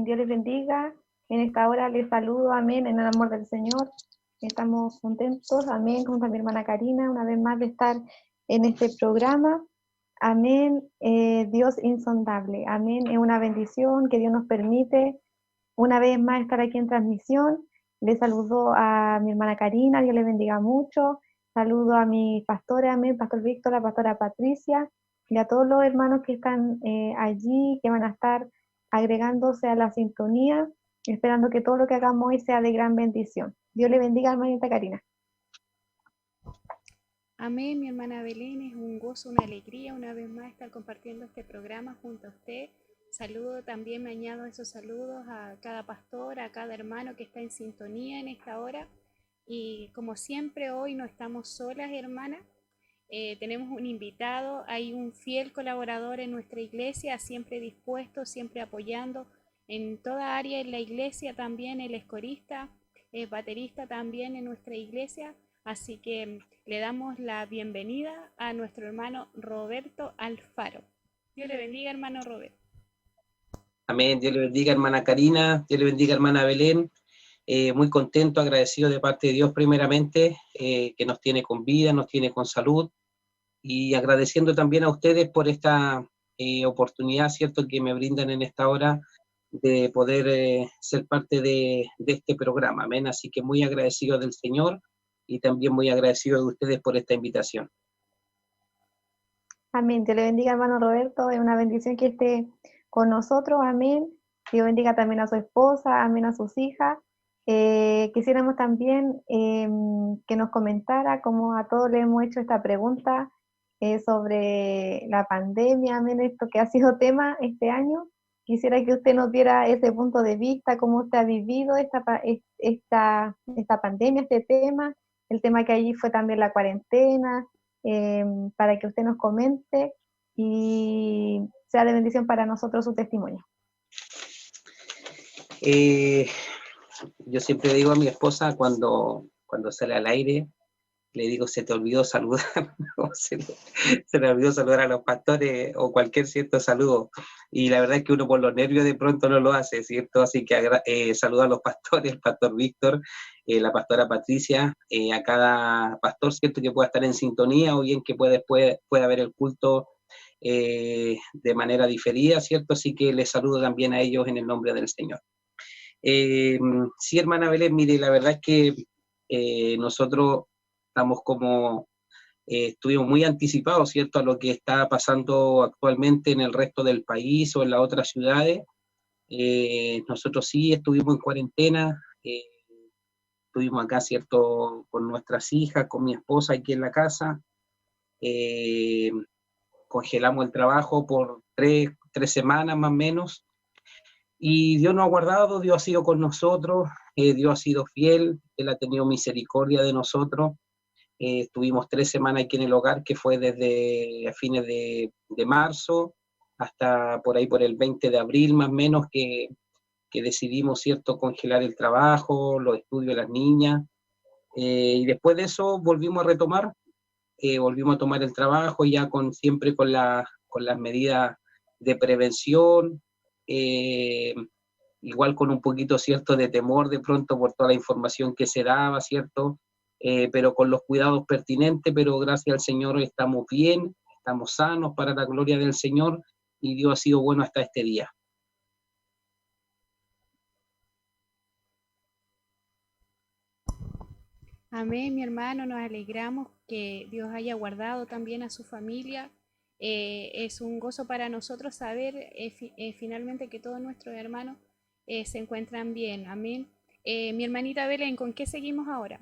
Dios les bendiga. En esta hora les saludo, amén, en el amor del Señor. Estamos contentos, amén, con mi hermana Karina, una vez más de estar en este programa. Amén, Dios insondable. Amén, es una bendición que Dios nos permite una vez más estar aquí en transmisión. Les saludo a mi hermana Karina, Dios les bendiga mucho. Saludo a mi pastora, amén, Pastor Víctor, la pastora Patricia, y a todos los hermanos que están allí, que van a estar agregándose a la sintonía, esperando que todo lo que hagamos hoy sea de gran bendición. Dios le bendiga, hermanita Karina. Amén, mi hermana Belén, es un gozo, una alegría una vez más estar compartiendo este programa junto a usted. Saludo también, me añado esos saludos a cada pastor, a cada hermano que está en sintonía en esta hora. Y como siempre, hoy no estamos solas, hermana. Tenemos un invitado, hay un fiel colaborador en nuestra iglesia, siempre dispuesto, siempre apoyando en toda área en la iglesia, también él es corista, es baterista también en nuestra iglesia, así que le damos la bienvenida a nuestro hermano Roberto Alfaro. Dios le bendiga, hermano Roberto. Amén, Dios le bendiga, hermana Karina, Dios le bendiga, hermana Belén. Muy contento, agradecido de parte de Dios primeramente, que nos tiene con vida, nos tiene con salud, y agradeciendo también a ustedes por esta oportunidad, ¿cierto?, que me brindan en esta hora de poder ser parte de este programa, amén. Así que muy agradecido del Señor y también muy agradecido de ustedes por esta invitación. Amén, Dios le bendiga, hermano Roberto, es una bendición que esté con nosotros, amén. Dios bendiga también a su esposa, amén, a sus hijas. Quisiéramos también que nos comentara, como a todos le hemos hecho esta pregunta sobre la pandemia, amén, esto que ha sido tema este año. Quisiera que usted nos diera ese punto de vista, cómo usted ha vivido esta pandemia, este tema, el tema que allí fue también la cuarentena, para que usted nos comente y sea de bendición para nosotros su testimonio. Yo siempre digo a mi esposa cuando sale al aire, le digo, se te olvidó saludar, ¿no? se le olvidó saludar a los pastores o cualquier cierto saludo. Y la verdad es que uno por los nervios de pronto no lo hace, ¿cierto? Así que saludo a los pastores, el pastor Víctor, la pastora Patricia, a cada pastor, ¿cierto?, que pueda estar en sintonía o bien que pueda ver el culto de manera diferida, ¿cierto? Así que les saludo también a ellos en el nombre del Señor. Sí, hermana Belén, mire, la verdad es que nosotros estamos estuvimos muy anticipados, ¿cierto?, a lo que está pasando actualmente en el resto del país o en las otras ciudades. Nosotros sí estuvimos en cuarentena, estuvimos acá, ¿cierto?, con nuestras hijas, con mi esposa aquí en la casa. Congelamos el trabajo por tres semanas más o menos. Y Dios nos ha guardado, Dios ha sido con nosotros, Dios ha sido fiel, Él ha tenido misericordia de nosotros. Estuvimos 3 semanas aquí en el hogar, que fue desde a fines de marzo hasta por ahí por el 20 de abril más o menos, que decidimos, ¿cierto?, congelar el trabajo, los estudios de las niñas. Y después de eso volvimos a retomar, volvimos a tomar el trabajo ya siempre con las medidas de prevención, igual con un poquito, ¿cierto?, de temor de pronto por toda la información que se daba, ¿cierto?, pero con los cuidados pertinentes, pero gracias al Señor estamos bien, estamos sanos para la gloria del Señor, y Dios ha sido bueno hasta este día. Amén, mi hermano, nos alegramos que Dios haya guardado también a su familia. Es un gozo para nosotros saber finalmente que todos nuestros hermanos se encuentran bien. Amén. Mi hermanita Belén, ¿con qué seguimos ahora?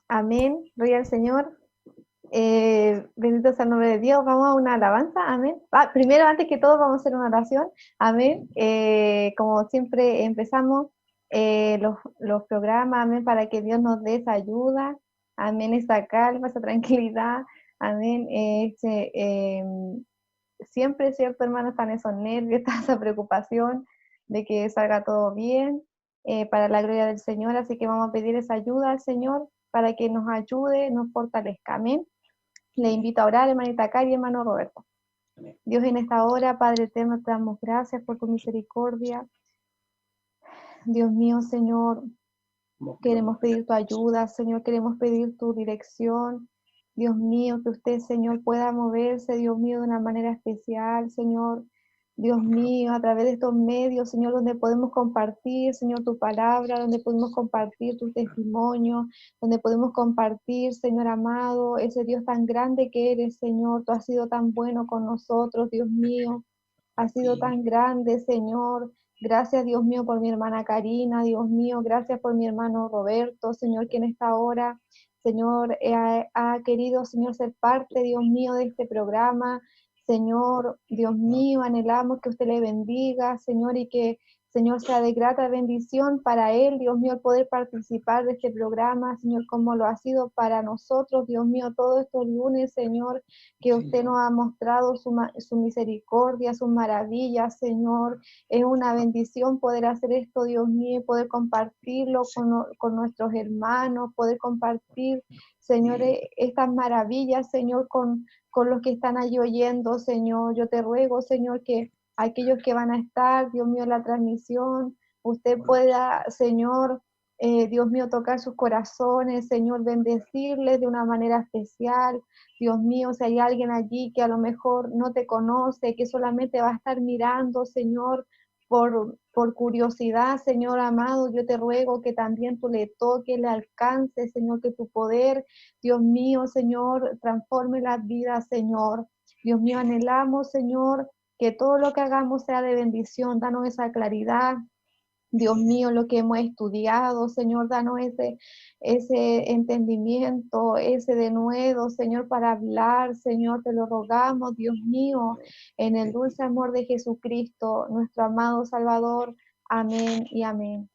Amén, gloria al Señor. Bendito sea el nombre de Dios. Vamos a una alabanza, amén. Primero, antes que todo, vamos a hacer una oración, amén. Como siempre empezamos los programas, amén, para que Dios nos dé esa ayuda, amén, esa calma, esa tranquilidad, amén. Siempre, cierto, hermano, están esos nervios, está esa preocupación de que salga todo bien, para la gloria del Señor. Así que vamos a pedir esa ayuda al Señor para que nos ayude, nos fortalezca, amén. Le invito a orar, hermanita Cari y hermano Roberto. Amén. Dios, en esta hora, Padre eterno, te damos gracias por tu misericordia. Dios mío, Señor, queremos pedir tu ayuda, Señor, queremos pedir tu dirección. Dios mío, que usted, Señor, pueda moverse, Dios mío, de una manera especial, Señor. Dios mío, a través de estos medios, Señor, donde podemos compartir, Señor, tu palabra, donde podemos compartir tu testimonio, donde podemos compartir, Señor amado, ese Dios tan grande que eres, Señor. Tú has sido tan bueno con nosotros, Dios mío. Has sido tan grande, Señor. Gracias, Dios mío, por mi hermana Karina, Dios mío. Gracias por mi hermano Roberto, Señor, que en esta hora, Señor, ha querido, Señor, ser parte, Dios mío, de este programa. Señor, Dios mío, anhelamos que usted le bendiga, Señor, y que, Señor, sea de grata bendición para él, Dios mío, poder participar de este programa, Señor, como lo ha sido para nosotros, Dios mío, todos estos lunes, Señor, que usted nos ha mostrado su misericordia, sus maravillas, Señor. Es una bendición poder hacer esto, Dios mío, poder compartirlo con nuestros hermanos, poder compartir, Señor, estas maravillas, Señor, con los que están allí oyendo, Señor. Yo te ruego, Señor, que aquellos que van a estar, Dios mío, en la transmisión, usted pueda, Señor, Dios mío, tocar sus corazones, Señor, bendecirles de una manera especial. Dios mío, si hay alguien allí que a lo mejor no te conoce, que solamente va a estar mirando, Señor, por curiosidad, Señor amado, yo te ruego que también tú le toques, le alcances, Señor, que tu poder, Dios mío, Señor, transforme las vidas, Señor. Dios mío, anhelamos, Señor, que todo lo que hagamos sea de bendición. Danos esa claridad, Dios mío, lo que hemos estudiado, Señor, danos ese entendimiento, ese denuedo, Señor, para hablar, Señor, te lo rogamos, Dios mío, en el dulce amor de Jesucristo, nuestro amado Salvador. Amén y amén.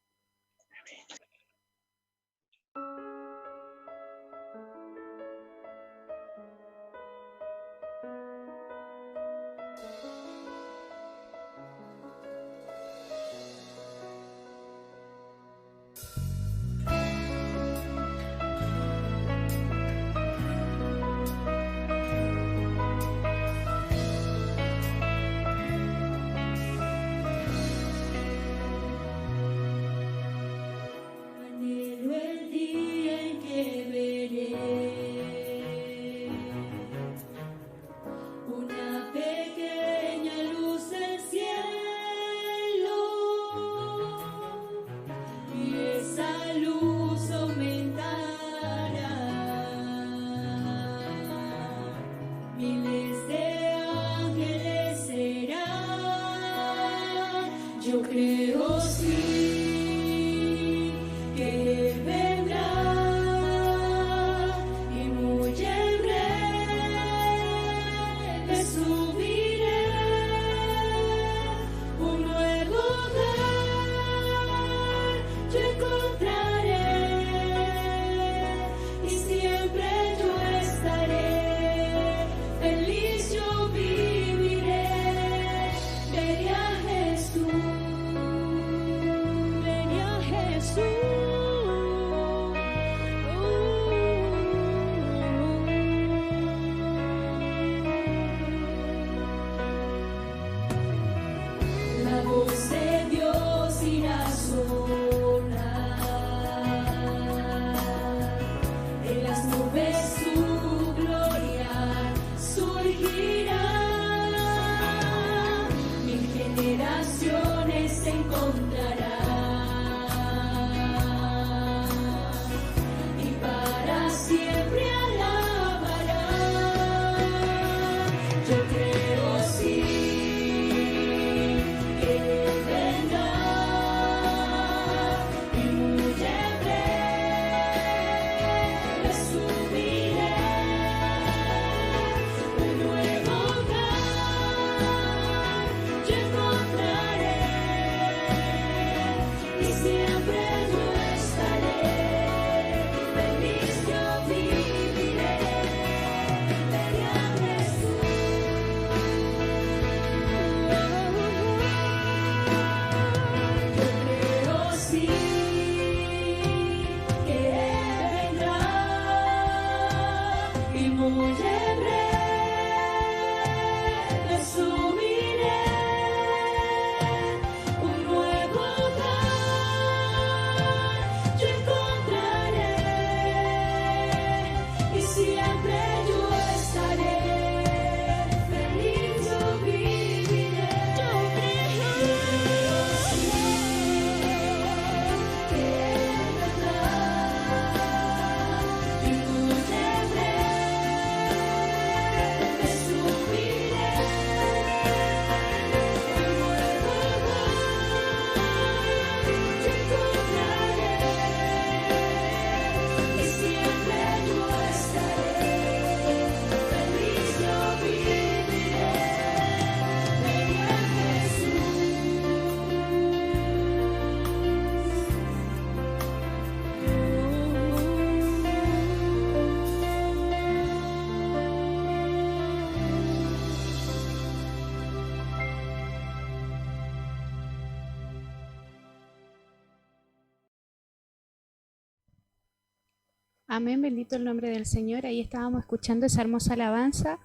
Amén, bendito el nombre del Señor. Ahí estábamos escuchando esa hermosa alabanza.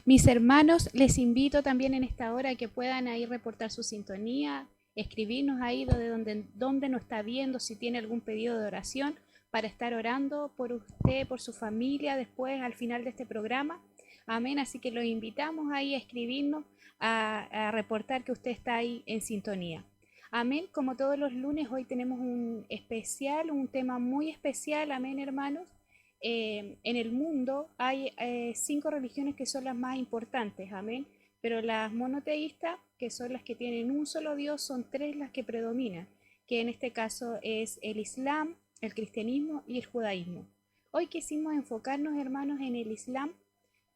Mis hermanos, les invito también en esta hora que puedan ahí reportar su sintonía, escribirnos ahí donde nos está viendo, si tiene algún pedido de oración, para estar orando por usted, por su familia, después al final de este programa. Amén, así que los invitamos ahí a escribirnos, a reportar que usted está ahí en sintonía. Amén, como todos los lunes, hoy tenemos un tema muy especial, amén, hermanos. En el mundo hay 5 religiones que son las más importantes, amén, pero las monoteístas, que son las que tienen un solo Dios, son 3 las que predominan, que en este caso es el Islam, el cristianismo y el judaísmo. Hoy quisimos enfocarnos, hermanos, en el Islam,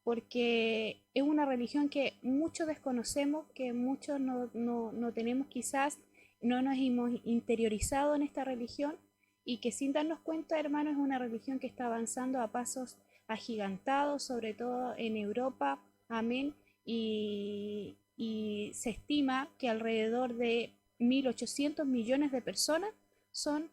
porque es una religión que muchos desconocemos, que muchos no tenemos quizás, no nos hemos interiorizado en esta religión, y que sin darnos cuenta, hermanos, es una religión que está avanzando a pasos agigantados, sobre todo en Europa, amén, y se estima que alrededor de 1.800 millones de personas son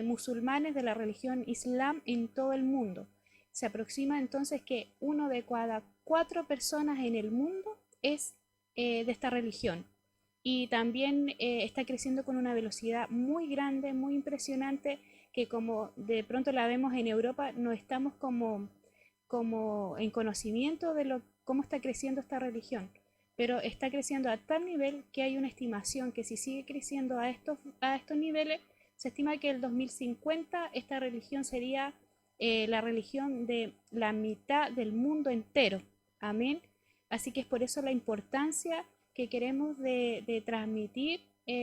musulmanes de la religión islam en todo el mundo. Se aproxima entonces que 1 de cada 4 personas en el mundo es de esta religión. Y también está creciendo con una velocidad muy grande, muy impresionante, que como de pronto la vemos en Europa, no estamos como en conocimiento de cómo está creciendo esta religión, pero está creciendo a tal nivel que hay una estimación que si sigue creciendo a estos niveles, se estima que el 2050 esta religión sería la religión de la mitad del mundo entero. Amén. Así que es por eso la importancia que queremos de transmitir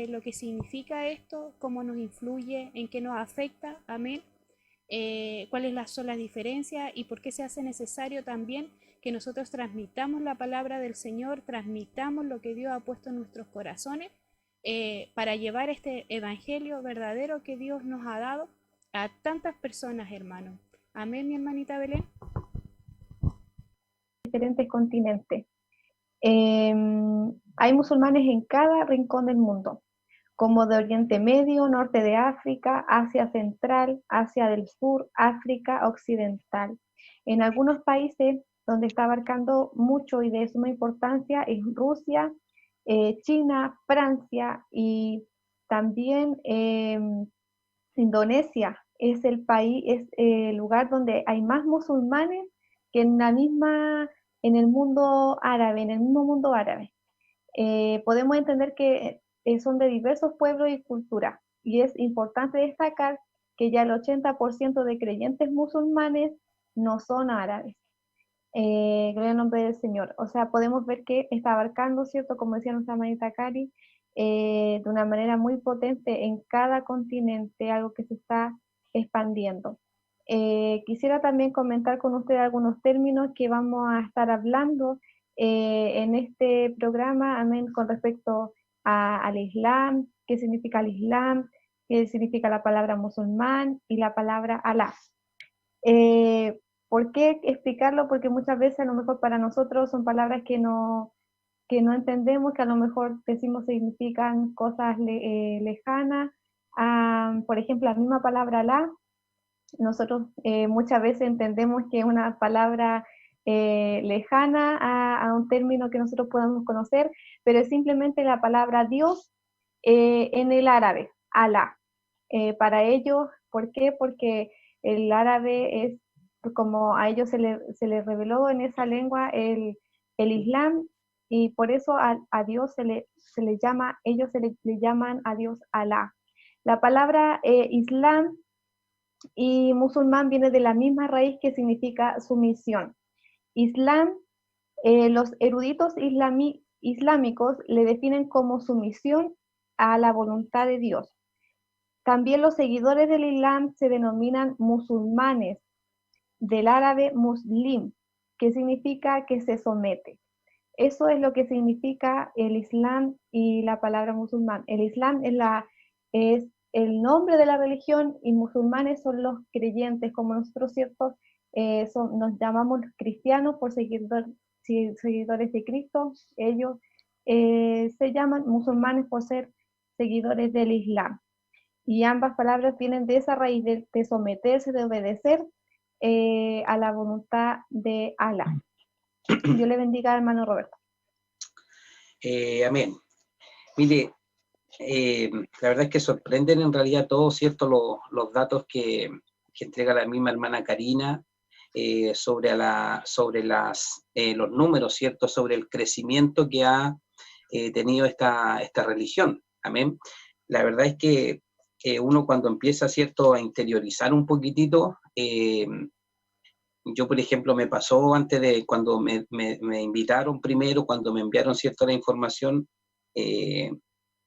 lo que significa esto, cómo nos influye, en qué nos afecta, amén, cuáles son las diferencias y por qué se hace necesario también que nosotros transmitamos la palabra del Señor, transmitamos lo que Dios ha puesto en nuestros corazones para llevar este evangelio verdadero que Dios nos ha dado a tantas personas, hermanos. Amén, mi hermanita Belén. Diferentes continentes. Hay musulmanes en cada rincón del mundo, como de Oriente Medio, Norte de África, Asia Central, Asia del Sur, África Occidental. En algunos países donde está abarcando mucho y de suma importancia es Rusia, China, Francia y también Indonesia. Es el país, es el lugar donde hay más musulmanes que en en el mundo árabe, en el mismo mundo árabe. Podemos entender que son de diversos pueblos y culturas, y es importante destacar que ya el 80% de creyentes musulmanes no son árabes. Gloria al nombre del Señor. O sea, podemos ver que está abarcando, ¿cierto? Como decía nuestra hermanita Cari, de una manera muy potente en cada continente, algo que se está expandiendo. Quisiera también comentar con ustedes algunos términos que vamos a estar hablando en este programa, amén, con respecto al Islam, qué significa el Islam, qué significa la palabra musulmán y la palabra Alá. ¿Por qué explicarlo? Porque muchas veces a lo mejor para nosotros son palabras que no entendemos, que a lo mejor decimos significan cosas lejanas. Por ejemplo, la misma palabra Alá, nosotros muchas veces entendemos que es una palabra lejana a un término que nosotros podemos conocer, pero es simplemente la palabra Dios en el árabe, Alá. Para ellos, ¿por qué? Porque el árabe es como a ellos se les reveló en esa lengua el Islam, y por eso a Dios se le llama, ellos le llaman a Dios Alá. La palabra Islam y musulmán viene de la misma raíz que significa sumisión. Islam, los eruditos islámicos le definen como sumisión a la voluntad de Dios. También los seguidores del Islam se denominan musulmanes, del árabe muslim, que significa que se somete. Eso es lo que significa el Islam y la palabra musulmán. El Islam es el nombre de la religión y musulmanes son los creyentes, como nosotros, ¿cierto? Nos llamamos cristianos por seguidores de Cristo. Ellos se llaman musulmanes por ser seguidores del Islam. Y ambas palabras vienen de esa raíz de someterse, de obedecer a la voluntad de Alá. Dios le bendiga, hermano Roberto. Amén. Mire, la verdad es que sorprenden en realidad todos, ¿cierto?, los datos que entrega la misma hermana Karina sobre los números, ¿cierto?, sobre el crecimiento que ha tenido esta religión. Amén. La verdad es que uno cuando empieza, ¿cierto?, a interiorizar un poquitito, yo, por ejemplo, me pasó antes de cuando me invitaron primero, cuando me enviaron, ¿cierto?, la información,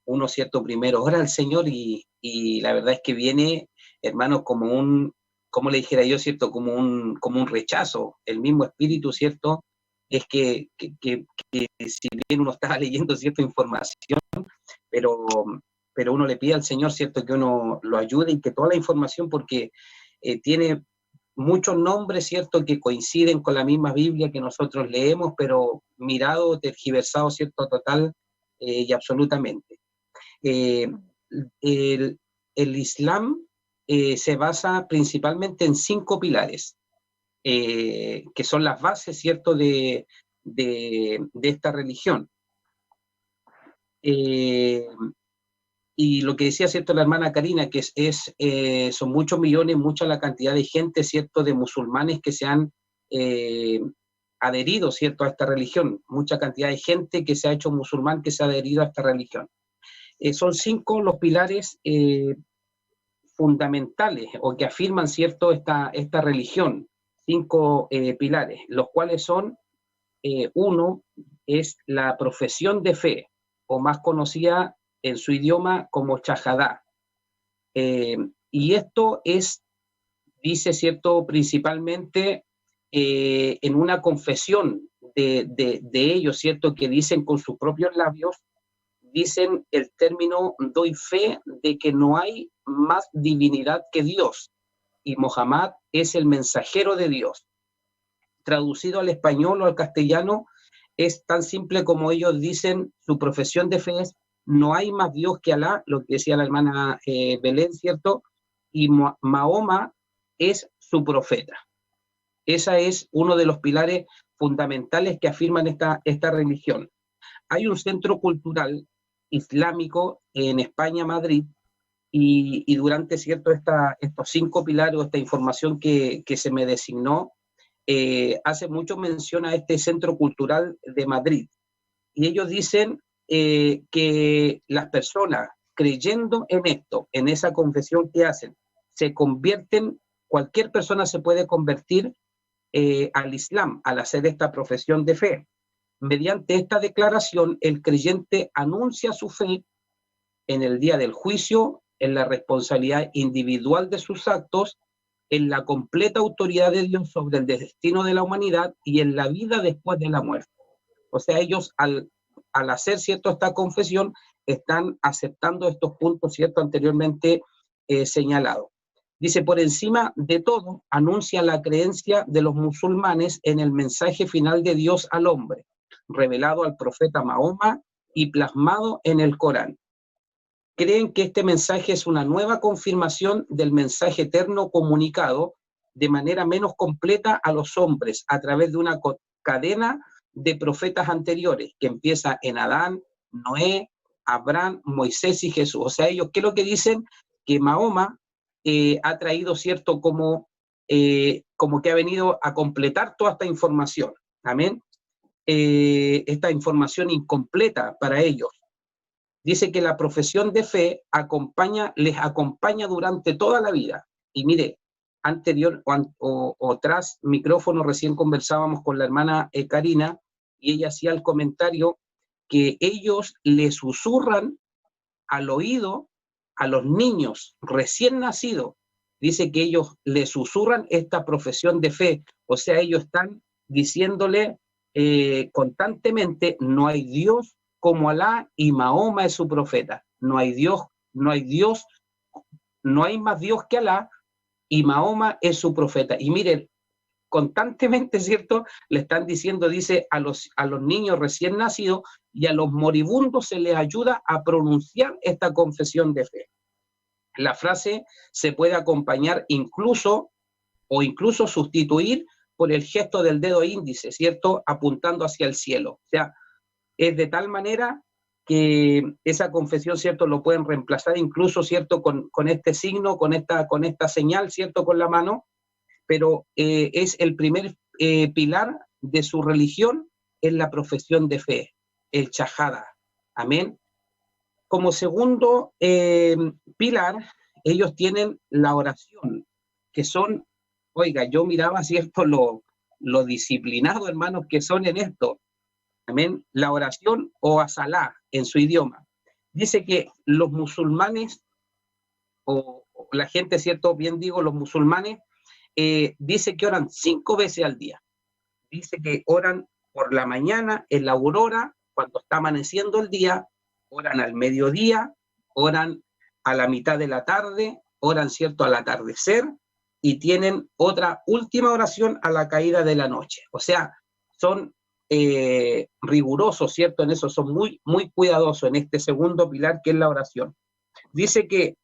uno, ¿cierto?, primero ora al Señor y la verdad es que viene, hermanos, como le dijera yo, ¿cierto?, como un rechazo. El mismo espíritu, ¿cierto?, es que si bien uno estaba leyendo cierta información, pero uno le pide al Señor, ¿cierto?, que uno lo ayude y que toda la información, porque tiene muchos nombres, ¿cierto?, que coinciden con la misma Biblia que nosotros leemos, pero mirado, tergiversado, ¿cierto?, total y absolutamente. El Islam se basa principalmente en 5 pilares, que son las bases, ¿cierto?, de esta religión. Y lo que decía, ¿cierto?, la hermana Karina, que son muchos millones, mucha la cantidad de gente, ¿cierto?, de musulmanes que se han adherido, ¿cierto?, a esta religión, mucha cantidad de gente que se ha hecho musulmán, que se ha adherido a esta religión. Son 5 los pilares fundamentales o que afirman, ¿cierto?, esta religión, 5 pilares, los cuales son, uno es la profesión de fe, o más conocida en su idioma como Shahadá. Y esto dice, ¿cierto?, principalmente en una confesión de ellos, ¿cierto?, que dicen con sus propios labios, dicen el término: doy fe de que no hay más divinidad que Dios, y Mohammed es el mensajero de Dios. Traducido al español o al castellano, es tan simple como ellos dicen, su profesión de fe es: no hay más Dios que Alá, lo que decía la hermana Belén, ¿cierto? Y Mahoma es su profeta. Ese es uno de los pilares fundamentales que afirman esta religión. Hay un centro cultural islámico en España, Madrid, y durante, ¿cierto?, estos 5 pilares, esta información que se me designó, hace mucho mención a este centro cultural de Madrid. Y ellos dicen que las personas creyendo en esto, en esa confesión que hacen, se convierten, cualquier persona se puede convertir al Islam al hacer esta profesión de fe. Mediante esta declaración, el creyente anuncia su fe en el día del juicio, en la responsabilidad individual de sus actos, en la completa autoridad de Dios sobre el destino de la humanidad y en la vida después de la muerte. O sea, ellos al hacer, ¿cierto?, esta confesión, están aceptando estos puntos, ¿cierto?, anteriormente señalados. Dice: por encima de todo, anuncia la creencia de los musulmanes en el mensaje final de Dios al hombre, revelado al profeta Mahoma y plasmado en el Corán. Creen que este mensaje es una nueva confirmación del mensaje eterno comunicado de manera menos completa a los hombres a través de una cadena de profetas anteriores, que empieza en Adán, Noé, Abraham, Moisés y Jesús. O sea, ellos, ¿qué es lo que dicen? Que Mahoma ha traído, ¿cierto?, como que ha venido a completar toda esta información. Amén. Esta información incompleta para ellos. Dice que la profesión de fe les acompaña durante toda la vida. Y mire, anterior o tras micrófono, recién conversábamos con la hermana Karina, y ella hacía el comentario que ellos le susurran al oído a los niños recién nacidos. Dice que ellos le susurran esta profesión de fe. O sea, ellos están diciéndole constantemente: no hay Dios como Alá y Mahoma es su profeta. No hay Dios, no hay más Dios que Alá y Mahoma es su profeta. Y miren, constantemente, ¿cierto?, le están diciendo, dice, a los niños recién nacidos y a los moribundos se les ayuda a pronunciar esta confesión de fe. La frase se puede acompañar incluso o incluso sustituir por el gesto del dedo índice, ¿cierto? Apuntando hacia el cielo. O sea, es de tal manera que esa confesión, ¿cierto? Lo pueden reemplazar incluso, ¿cierto? Con este signo, con esta señal, ¿cierto? Con la mano, pero es el primer pilar de su religión, es la profesión de fe, el shahada. Amén. Como segundo pilar, ellos tienen la oración, que son, oiga, yo miraba, ¿cierto? Lo disciplinado, hermanos, que son en esto. Amén. La oración o asalá en su idioma. Dice que los musulmanes, o la gente, ¿cierto? Bien digo, los musulmanes, dice que oran 5 veces al día. Dice que oran por la mañana, en la aurora, cuando está amaneciendo el día, oran al mediodía, oran a la mitad de la tarde, oran, ¿cierto?, al atardecer, y tienen otra última oración a la caída de la noche. O sea, son rigurosos, ¿cierto? En eso son muy, muy cuidadosos en este segundo pilar que es la oración. Dice que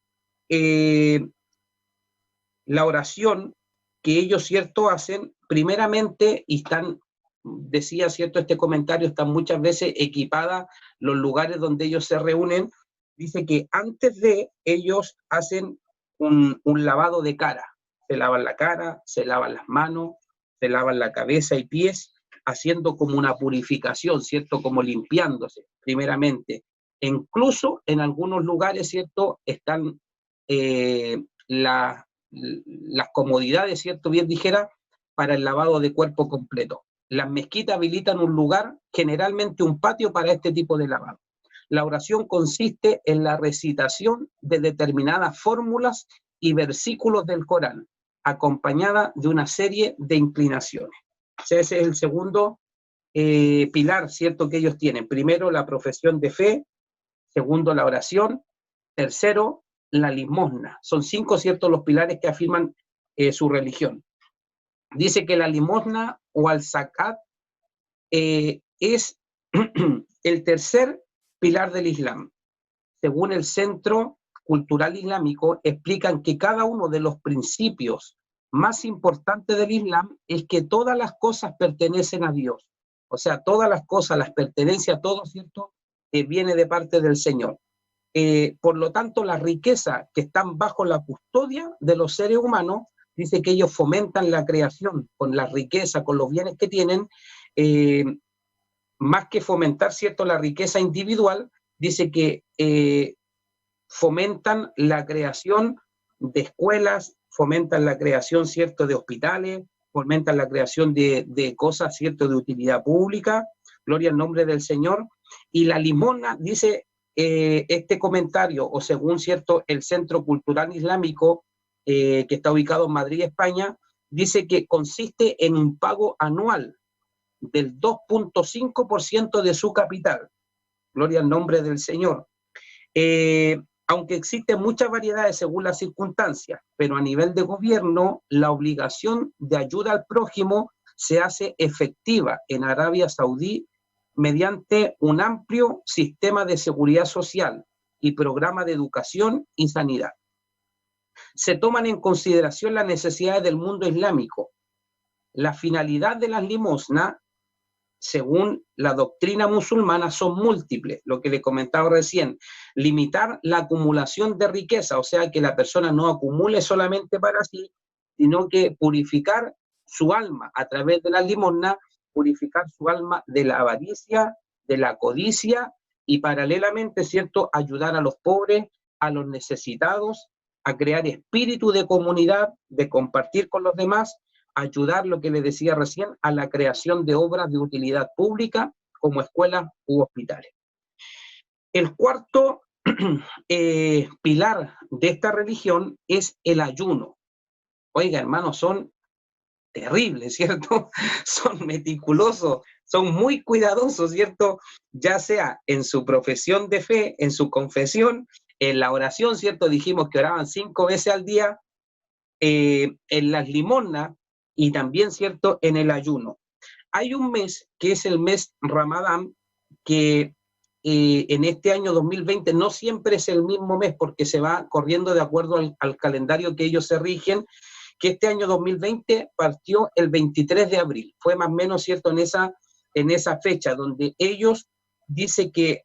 la oración que ellos, ¿cierto?, hacen primeramente, y están, decía, ¿cierto?, este comentario, están muchas veces equipadas los lugares donde ellos se reúnen. Dice que antes de ellos hacen un lavado de cara, se lavan la cara, se lavan las manos, se lavan la cabeza y pies, haciendo como una purificación, ¿cierto?, como limpiándose primeramente. E incluso en algunos lugares, ¿cierto?, están las comodidades, ¿cierto?, bien dijera, para el lavado de cuerpo completo. Las mezquitas habilitan un lugar, generalmente un patio, para este tipo de lavado. La oración consiste en la recitación de determinadas fórmulas y versículos del Corán, acompañada de una serie de inclinaciones. O sea, ese es el segundo pilar, ¿cierto?, que ellos tienen. Primero, la profesión de fe. Segundo, la oración. Tercero, la limosna. Son 5, ¿cierto?, los pilares que afirman su religión. Dice que la limosna o al zakat es el tercer pilar del Islam. Según el Centro Cultural Islámico, explican que cada uno de los principios más importantes del Islam es que todas las cosas pertenecen a Dios. O sea, todas las cosas, las pertenencias, todo, ¿cierto?, viene de parte del Señor. Por lo tanto, la riqueza que están bajo la custodia de los seres humanos, dice que ellos fomentan la creación con la riqueza, con los bienes que tienen, más que fomentar, ¿cierto?, la riqueza individual, dice que fomentan la creación de escuelas, fomentan la creación, ¿cierto?, de hospitales, fomentan la creación de cosas, ¿cierto?, de utilidad pública, gloria al nombre del Señor. Y la limosna, dice este comentario, o según, ¿cierto?, el Centro Cultural Islámico, que está ubicado en Madrid, España, dice que consiste en un pago anual del 2.5% de su capital. Gloria al nombre del Señor. Aunque existen muchas variedades según las circunstancias, pero a nivel de gobierno, la obligación de ayuda al prójimo se hace efectiva en Arabia Saudí mediante un amplio sistema de seguridad social y programa de educación y sanidad. Se toman en consideración las necesidades del mundo islámico. La finalidad de las limosnas, según la doctrina musulmana, son múltiples, lo que le comentaba recién: limitar la acumulación de riqueza, o sea, que la persona no acumule solamente para sí, sino que purificar su alma a través de la limosna, purificar su alma de la avaricia, de la codicia, y paralelamente, ¿cierto?, ayudar a los pobres, a los necesitados, a crear espíritu de comunidad, de compartir con los demás, ayudar, lo que le decía recién, a la creación de obras de utilidad pública como escuelas u hospitales. El cuarto pilar de esta religión es el ayuno. Oiga, hermanos, son terribles, ¿cierto? Son meticulosos, son muy cuidadosos, ¿cierto? Ya sea en su profesión de fe, en su confesión, en la oración, ¿cierto? Dijimos que oraban 5 veces al día, en las limosnas, y también, ¿cierto?, en el ayuno. Hay un mes, que es el mes Ramadán, que en este año 2020 no siempre es el mismo mes, porque se va corriendo de acuerdo al calendario que ellos se rigen, que este año 2020 partió el 23 de abril. Fue más o menos, ¿cierto?, en esa fecha, donde ellos dicen que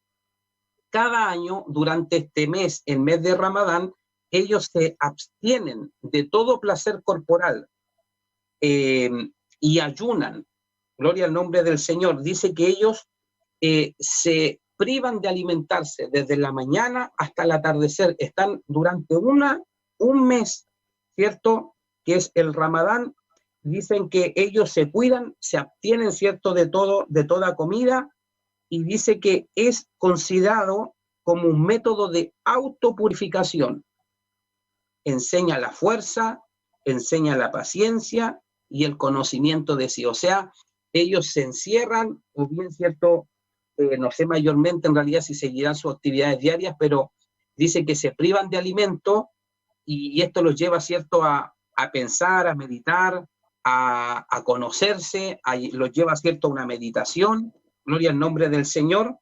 cada año, durante este mes, el mes de Ramadán, ellos se abstienen de todo placer corporal y ayunan. Gloria al nombre del Señor. Dice que ellos se privan de alimentarse desde la mañana hasta el atardecer. Están durante un mes, ¿cierto?, que es el Ramadán. Dicen que ellos se cuidan, se abstienen, ¿cierto?, de toda comida, y dice que es considerado como un método de autopurificación. Enseña la fuerza, enseña la paciencia y el conocimiento de sí. O sea, ellos se encierran, o bien, ¿cierto?, no sé mayormente en realidad si seguirán sus actividades diarias, pero dice que se privan de alimento, y esto los lleva, ¿cierto?, a pensar, a meditar, a conocerse, los lleva, ¿cierto?, a una meditación. Gloria al nombre del Señor.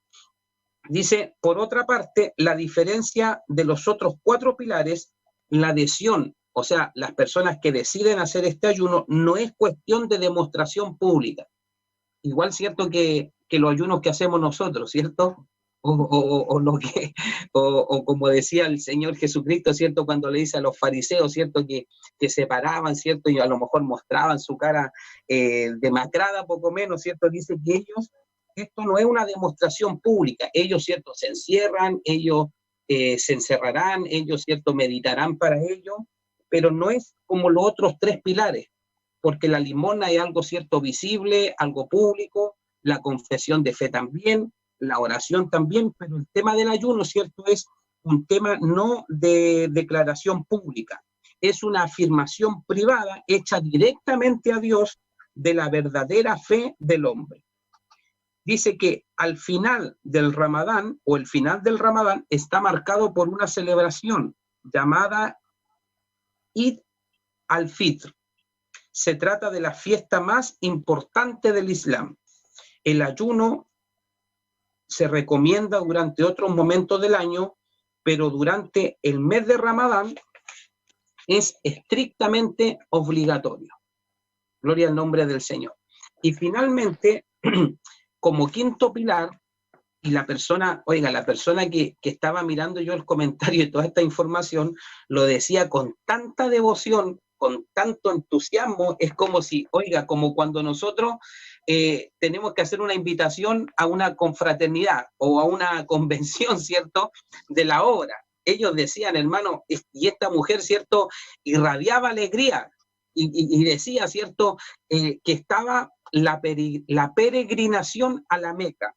Dice, por otra parte, la diferencia de los otros 4 pilares, la adhesión, o sea, las personas que deciden hacer este ayuno, no es cuestión de demostración pública. Igual, ¿cierto?, que los ayunos que hacemos nosotros, ¿cierto? O como decía el Señor Jesucristo, ¿cierto?, cuando le dice a los fariseos, ¿cierto?, que se paraban, ¿cierto?, y a lo mejor mostraban su cara demacrada, poco menos, ¿cierto? Dice que ellos, esto no es una demostración pública. Ellos, ¿cierto?, se encierran, ellos se encerrarán, ellos, ¿cierto?, meditarán para ello, pero no es como los otros 3 pilares, porque la limosna es algo, ¿cierto?, visible, algo público, la confesión de fe también, la oración también, pero el tema del ayuno, ¿cierto?, es un tema no de declaración pública, es una afirmación privada hecha directamente a Dios de la verdadera fe del hombre. Dice que al final del Ramadán, o el final del Ramadán, está marcado por una celebración llamada Eid al-Fitr. Se trata de la fiesta más importante del Islam. El ayuno se recomienda durante otros momentos del año, pero durante el mes de Ramadán es estrictamente obligatorio. Gloria al nombre del Señor. Y finalmente, como quinto pilar, y la persona que estaba mirando yo el comentario y toda esta información, lo decía con tanta devoción, con tanto entusiasmo, es como si, como cuando nosotros tenemos que hacer una invitación a una confraternidad o a una convención, ¿cierto?, de la obra. Ellos decían, hermano, y esta mujer, ¿cierto?, irradiaba alegría, y decía, ¿cierto?, que estaba la peregrinación a la Meca.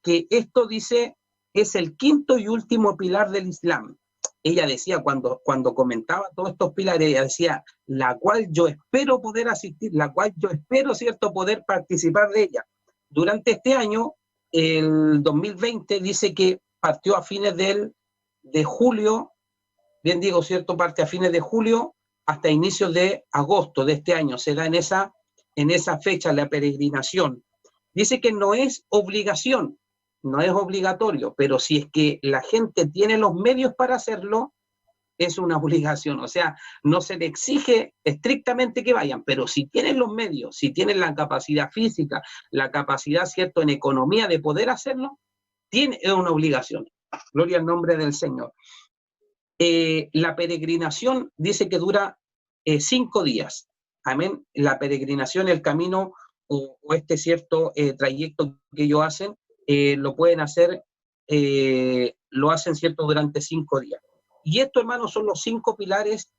Que esto, dice, es el quinto y último pilar del Islam. Ella decía, cuando comentaba todos estos pilares, ella decía, la cual yo espero poder asistir, la cual yo espero, ¿cierto?, poder participar de ella. Durante este año, el 2020, dice que partió a fines de julio, bien digo, ¿cierto?, parte a fines de julio hasta inicios de agosto de este año. Se da en esa fecha la peregrinación. Dice que no es obligación, no es obligatorio, pero si es que la gente tiene los medios para hacerlo, es una obligación. O sea, no se le exige estrictamente que vayan, pero si tienen los medios, si tienen la capacidad física, la capacidad, ¿cierto?, en economía de poder hacerlo, es una obligación. Gloria al nombre del Señor. La peregrinación dice que dura 5 días. Amén. La peregrinación, el camino o este cierto trayecto que ellos hacen, lo pueden hacer, lo hacen, ¿cierto?, durante 5 días. Y esto, hermanos, son los 5 pilares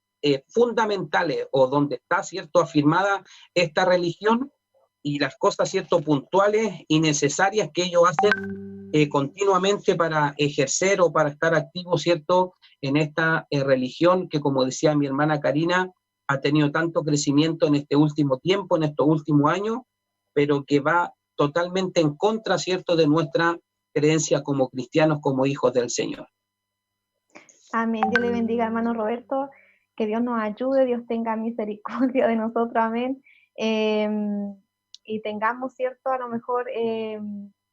fundamentales, o donde está, ¿cierto?, afirmada esta religión, y las cosas, ¿cierto?, puntuales y necesarias que ellos hacen continuamente para ejercer o para estar activos, ¿cierto?, en esta religión que, como decía mi hermana Karina, ha tenido tanto crecimiento en este último tiempo, en estos últimos años, pero que va totalmente en contra, ¿cierto?, de nuestra creencia como cristianos, como hijos del Señor. Amén. Dios le bendiga, hermano Roberto. Que Dios nos ayude, Dios tenga misericordia de nosotros, amén. Y tengamos, ¿cierto?, a lo mejor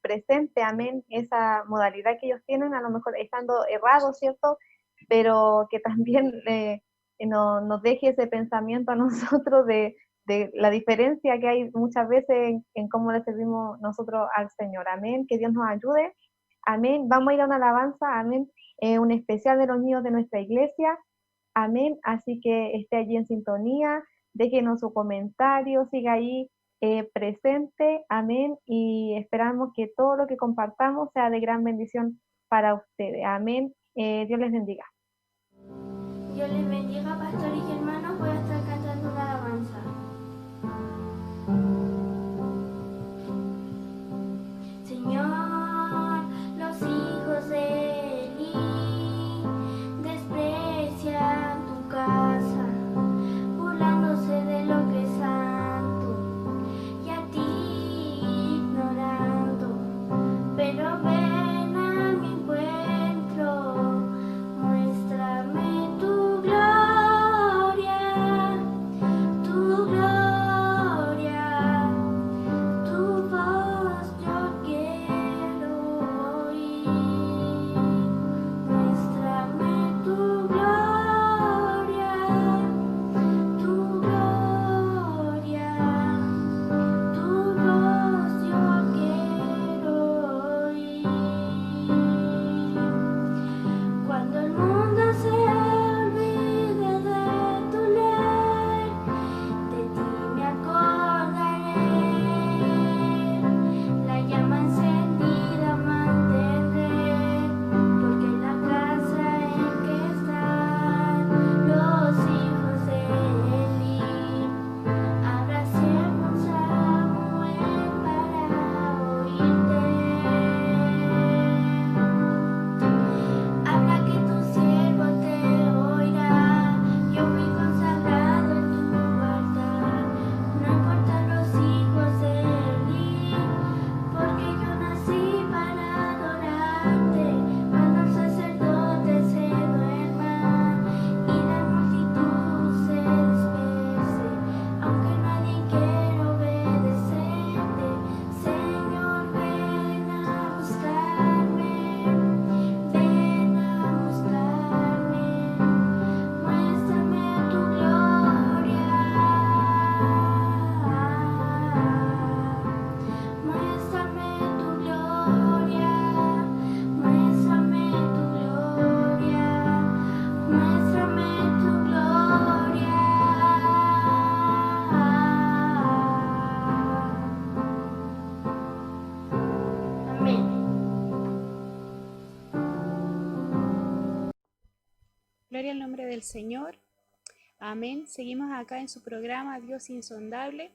presente, amén, esa modalidad que ellos tienen, a lo mejor estando errados, ¿cierto?, pero que también nos deje ese pensamiento a nosotros de la diferencia que hay muchas veces en cómo le servimos nosotros al Señor. Amén, que Dios nos ayude. Amén, vamos a ir a una alabanza, amén, un especial de los niños de nuestra iglesia. Amén, así que esté allí en sintonía, déjenos su comentario, siga ahí presente, amén, y esperamos que todo lo que compartamos sea de gran bendición para ustedes. Amén, Dios les bendiga. Dios les bendiga, pastores y hermanos. Voy a estar cantando una alabanza. Señor, los hijos de Eli desprecian tu casa, burlándose de lo que es santo, y a ti ignorando. Pero ven a mi encuentro, muéstrame tu gloria, tu gloria, tu voz yo quiero oír. Muéstrame tu gloria, tu gloria, tu voz yo quiero oír. Cuando el mundo se olvide de tu ley, de ti me acordaré. La llama encendida mantendré, porque en la casa en que están los hijos de Eli habrá siempre un Samuel para oírte. Habla que tu siervo te oirá. Yo fui consagrado en tu altar. No importan los hijos de Eli, porque yo nací para adorarte. Cuando el sacerdote se duerma y la multitud se disperse, aunque nadie quiera obedecerte, Señor, ven a buscarme. Ven a buscarme, muéstrame tu gloria, muéstrame tu gloria, muéstrame tu gloria, muéstrame tu gloria. Amén. Gloria al nombre del Señor. Amén. Seguimos acá en su programa Dios Insondable.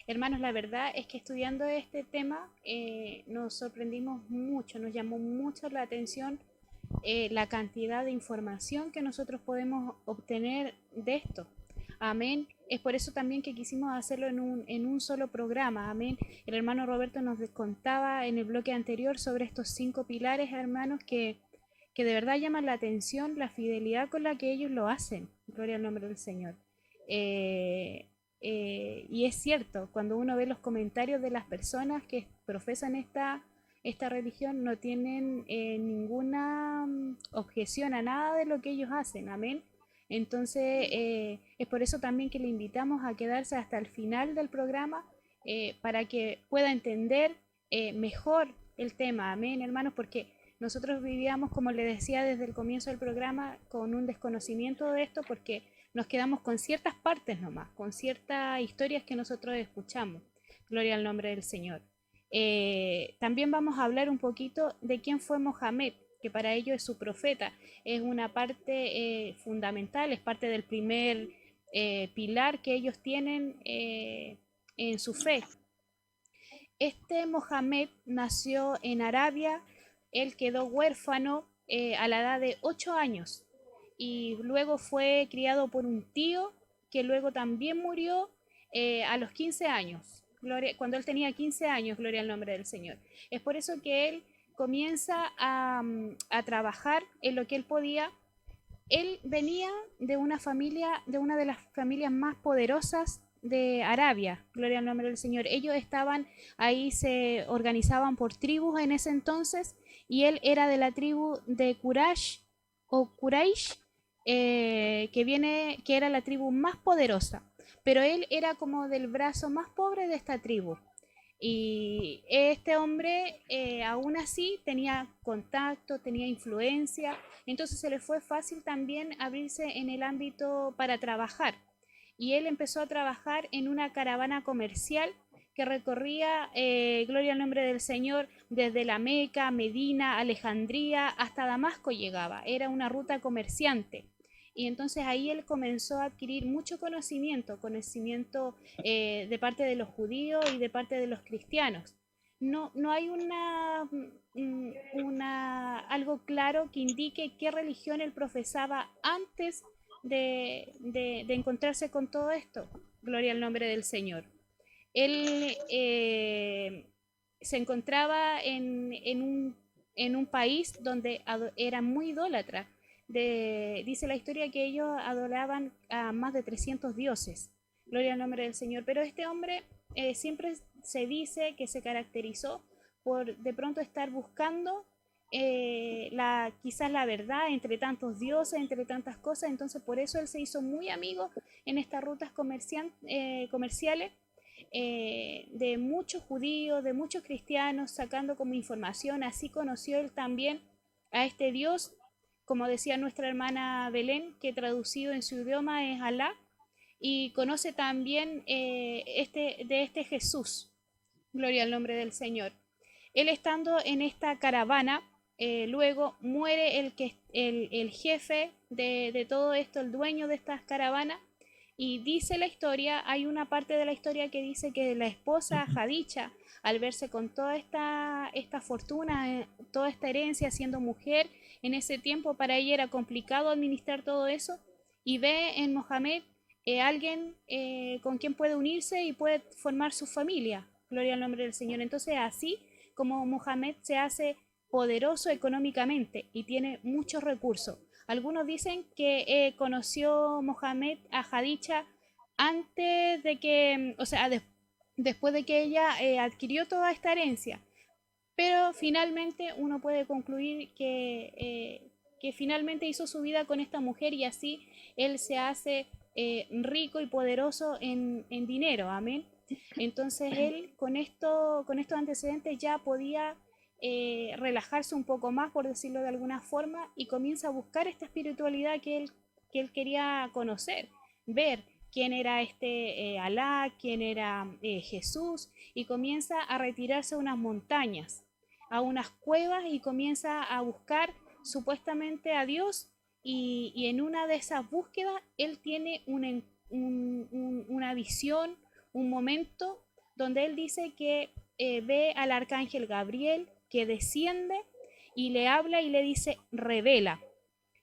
Hermanos, la verdad es que estudiando este tema nos sorprendimos mucho, nos llamó mucho la atención la cantidad de información que nosotros podemos obtener de esto. Amén. Es por eso también que quisimos hacerlo en un solo programa. Amén. El hermano Roberto nos contaba en el bloque anterior sobre estos 5 pilares, hermanos, que de verdad llaman la atención la fidelidad con la que ellos lo hacen. Gloria al nombre del Señor. Y es cierto, cuando uno ve los comentarios de las personas que profesan esta religión, no tienen ninguna objeción a nada de lo que ellos hacen. Amén. Entonces, es por eso también que le invitamos a quedarse hasta el final del programa para que pueda entender mejor el tema. Amén, hermanos, porque nosotros vivíamos, como le decía desde el comienzo del programa, con un desconocimiento de esto, porque nos quedamos con ciertas partes nomás, con ciertas historias que nosotros escuchamos. Gloria al nombre del Señor. También vamos a hablar un poquito de quién fue Mohamed, que para ellos es su profeta. Es una parte fundamental, es parte del primer pilar que ellos tienen en su fe. Este Mohamed nació en Arabia. Él quedó huérfano a la edad de 8 años y luego fue criado por un tío que luego también murió a los 15 años, cuando él tenía 15 años, gloria al nombre del Señor. Es por eso que él comienza a trabajar en lo que él podía. Él venía de una familia, de una de las familias más poderosas de Arabia, gloria al nombre del Señor. Ellos estaban ahí, se organizaban por tribus en ese entonces, y él era de la tribu de Quraysh o Quraysh, que era la tribu más poderosa, pero él era como del brazo más pobre de esta tribu. Y este hombre aún así tenía contacto, tenía influencia, entonces se le fue fácil también abrirse en el ámbito para trabajar. Y él empezó a trabajar en una caravana comercial que recorría, gloria al nombre del Señor, desde la Meca, Medina, Alejandría, hasta Damasco llegaba. Era una ruta comerciante. Y entonces ahí él comenzó a adquirir mucho conocimiento, de parte de los judíos y de parte de los cristianos. No hay algo claro que indique qué religión él profesaba antes de encontrarse con todo esto. Gloria al nombre del Señor. Él se encontraba en un país donde era muy idólatra. Dice la historia que ellos adoraban a más de 300 dioses. Gloria al nombre del Señor. Pero este hombre siempre se dice que se caracterizó por de pronto estar buscando quizás la verdad entre tantos dioses, entre tantas cosas. Entonces por eso él se hizo muy amigo en estas rutas comerciales, de muchos judíos, de muchos cristianos, sacando como información. Así conoció él también a este Dios, como decía nuestra hermana Belén, que traducido en su idioma es Alá, y conoce también de este Jesús. Gloria al nombre del Señor. Él estando en esta caravana, luego muere el jefe de todo esto, el dueño de estas caravanas, y dice la historia, hay una parte de la historia que dice que la esposa Jadicha, al verse con toda esta fortuna, toda esta herencia, siendo mujer, en ese tiempo para ella era complicado administrar todo eso, y ve en Mohamed alguien con quien puede unirse y puede formar su familia. Gloria al nombre del Señor. Entonces así como Mohamed se hace poderoso económicamente y tiene muchos recursos. Algunos dicen que conoció Mohamed a Jadicha antes de que, o sea, después de que ella adquirió toda esta herencia. Pero finalmente uno puede concluir que finalmente hizo su vida con esta mujer y así él se hace rico y poderoso en dinero. Amén. Entonces él con estos antecedentes ya podía relajarse un poco más, por decirlo de alguna forma, y comienza a buscar esta espiritualidad que él quería conocer, ver quién era Alá, quién era Jesús, y comienza a retirarse a unas montañas, a unas cuevas, y comienza a buscar supuestamente a Dios, y en una de esas búsquedas él tiene una visión, un momento donde él dice que ve al arcángel Gabriel que desciende y le habla y le dice, revela.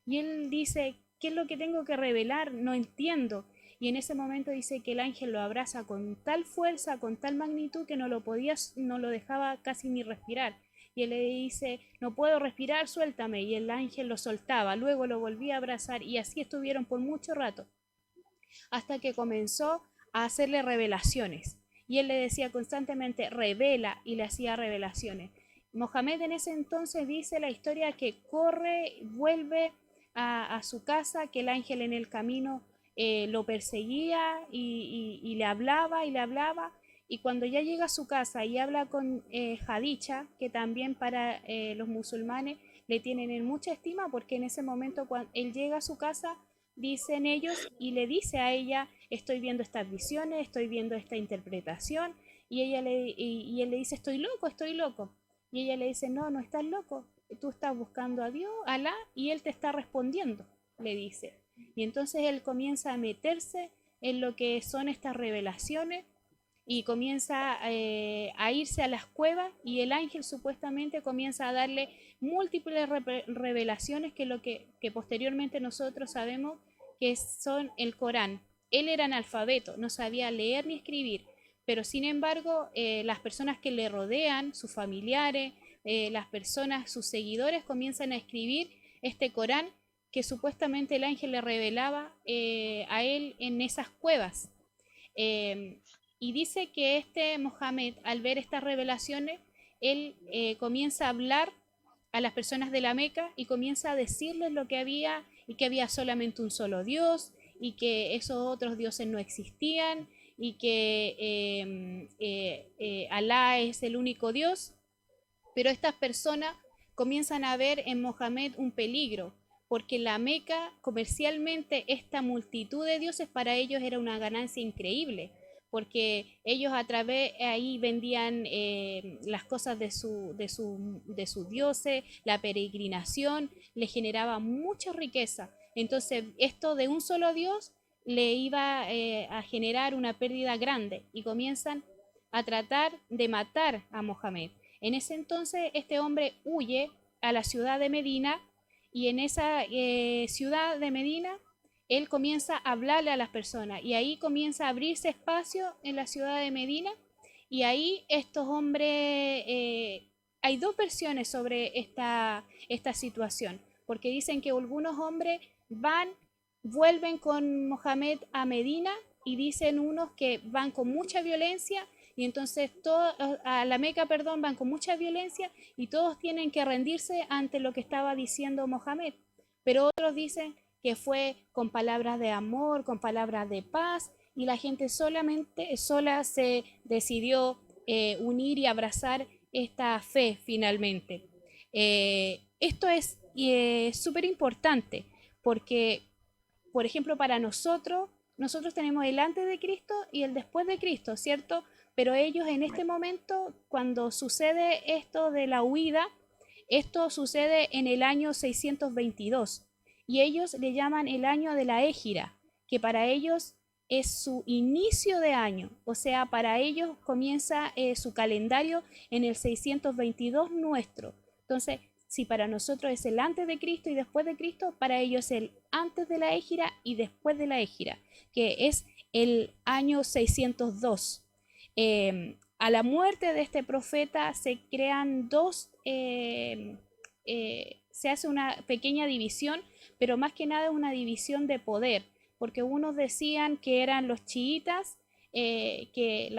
Y él dice, ¿qué es lo que tengo que revelar? No entiendo. Y en ese momento dice que el ángel lo abraza con tal fuerza, con tal magnitud, que no lo dejaba casi ni respirar. Y él le dice, no puedo respirar, suéltame. Y el ángel lo soltaba, luego lo volvía a abrazar, y así estuvieron por mucho rato, hasta que comenzó a hacerle revelaciones. Y él le decía constantemente, revela, y le hacía revelaciones. Mohamed en ese entonces dice la historia que corre, vuelve a su casa, que el ángel en el camino lo perseguía y le hablaba y le hablaba. Y cuando ya llega a su casa y habla con Jadicha, que también para los musulmanes le tienen en mucha estima, porque en ese momento cuando él llega a su casa, dicen ellos, y le dice a ella, estoy viendo estas visiones, estoy viendo esta interpretación, y él le dice, estoy loco, estoy loco. Y ella le dice, no, no estás loco, tú estás buscando a Dios, Alá, y él te está respondiendo, le dice. Y entonces él comienza a meterse en lo que son estas revelaciones, y comienza a irse a las cuevas, y el ángel supuestamente comienza a darle múltiples revelaciones, que posteriormente nosotros sabemos que son el Corán. Él era analfabeto, no sabía leer ni escribir, pero sin embargo las personas que le rodean, sus familiares, sus seguidores, comienzan a escribir este Corán que supuestamente el ángel le revelaba a él en esas cuevas. Y dice que Mohamed, al ver estas revelaciones, él comienza a hablar a las personas de la Meca y comienza a decirles lo que había y que había solamente un solo Dios y que esos otros dioses no existían y que Alá es el único Dios. Pero estas personas comienzan a ver en Mohamed un peligro, porque la Meca comercialmente esta multitud de dioses para ellos era una ganancia increíble, porque ellos a través ahí vendían las cosas de sus dioses, la peregrinación les generaba mucha riqueza. Entonces esto de un solo dios le iba a generar una pérdida grande y comienzan a tratar de matar a Mohamed. En ese entonces este hombre huye a la ciudad de Medina y en esa ciudad de Medina él comienza a hablarle a las personas y ahí comienza a abrirse espacio en la ciudad de Medina y ahí estos hombres, hay dos versiones sobre esta situación, porque dicen que algunos hombres vuelven con Mohamed a Medina y dicen unos que van con mucha violencia y entonces a la Meca, perdón, van con mucha violencia y todos tienen que rendirse ante lo que estaba diciendo Mohamed. Pero otros dicen que fue con palabras de amor, con palabras de paz y la gente sola se decidió unir y abrazar esta fe finalmente. Esto es súper importante porque, por ejemplo, para nosotros tenemos el antes de Cristo y el después de Cristo, ¿cierto? Pero ellos en este momento, cuando sucede esto de la huida, esto sucede en el año 622 y ellos le llaman el año de la Égira, que para ellos es su inicio de año, o sea, para ellos comienza su calendario en el 622 nuestro. Entonces, si para nosotros es el antes de Cristo y después de Cristo, para ellos es el antes de la Égira y después de la Égira, que es el año 602. A la muerte de este profeta se crean se hace una pequeña división, pero más que nada una división de poder, porque unos decían que eran los chiitas, que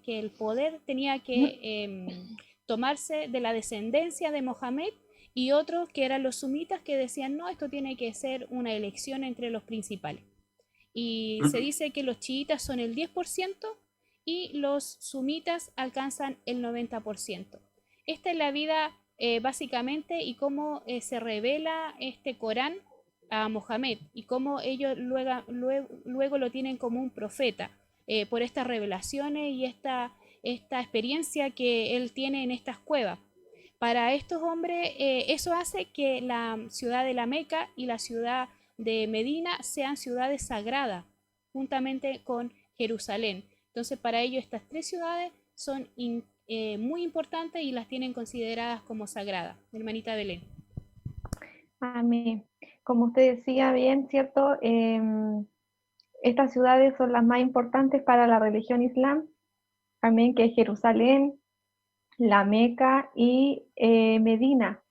el poder tenía que tomarse de la descendencia de Mohamed, y otros que eran los sumitas que decían no, esto tiene que ser una elección entre los principales. Y se dice que los chiitas son el 10% y los sumitas alcanzan el 90%. Esta es la vida básicamente y cómo se revela este Corán a Mohamed y cómo ellos luego lo tienen como un profeta por estas revelaciones y esta experiencia que él tiene en estas cuevas. Para estos hombres eso hace que la ciudad de la Meca y la ciudad de Medina sean ciudades sagradas juntamente con Jerusalén. Entonces para ellos estas tres ciudades son muy importantes y las tienen consideradas como sagradas. Hermanita Belén. Amén. Como usted decía bien, ¿cierto? Estas ciudades son las más importantes para la religión islam. Amén, que es Jerusalén, la Meca y Medina.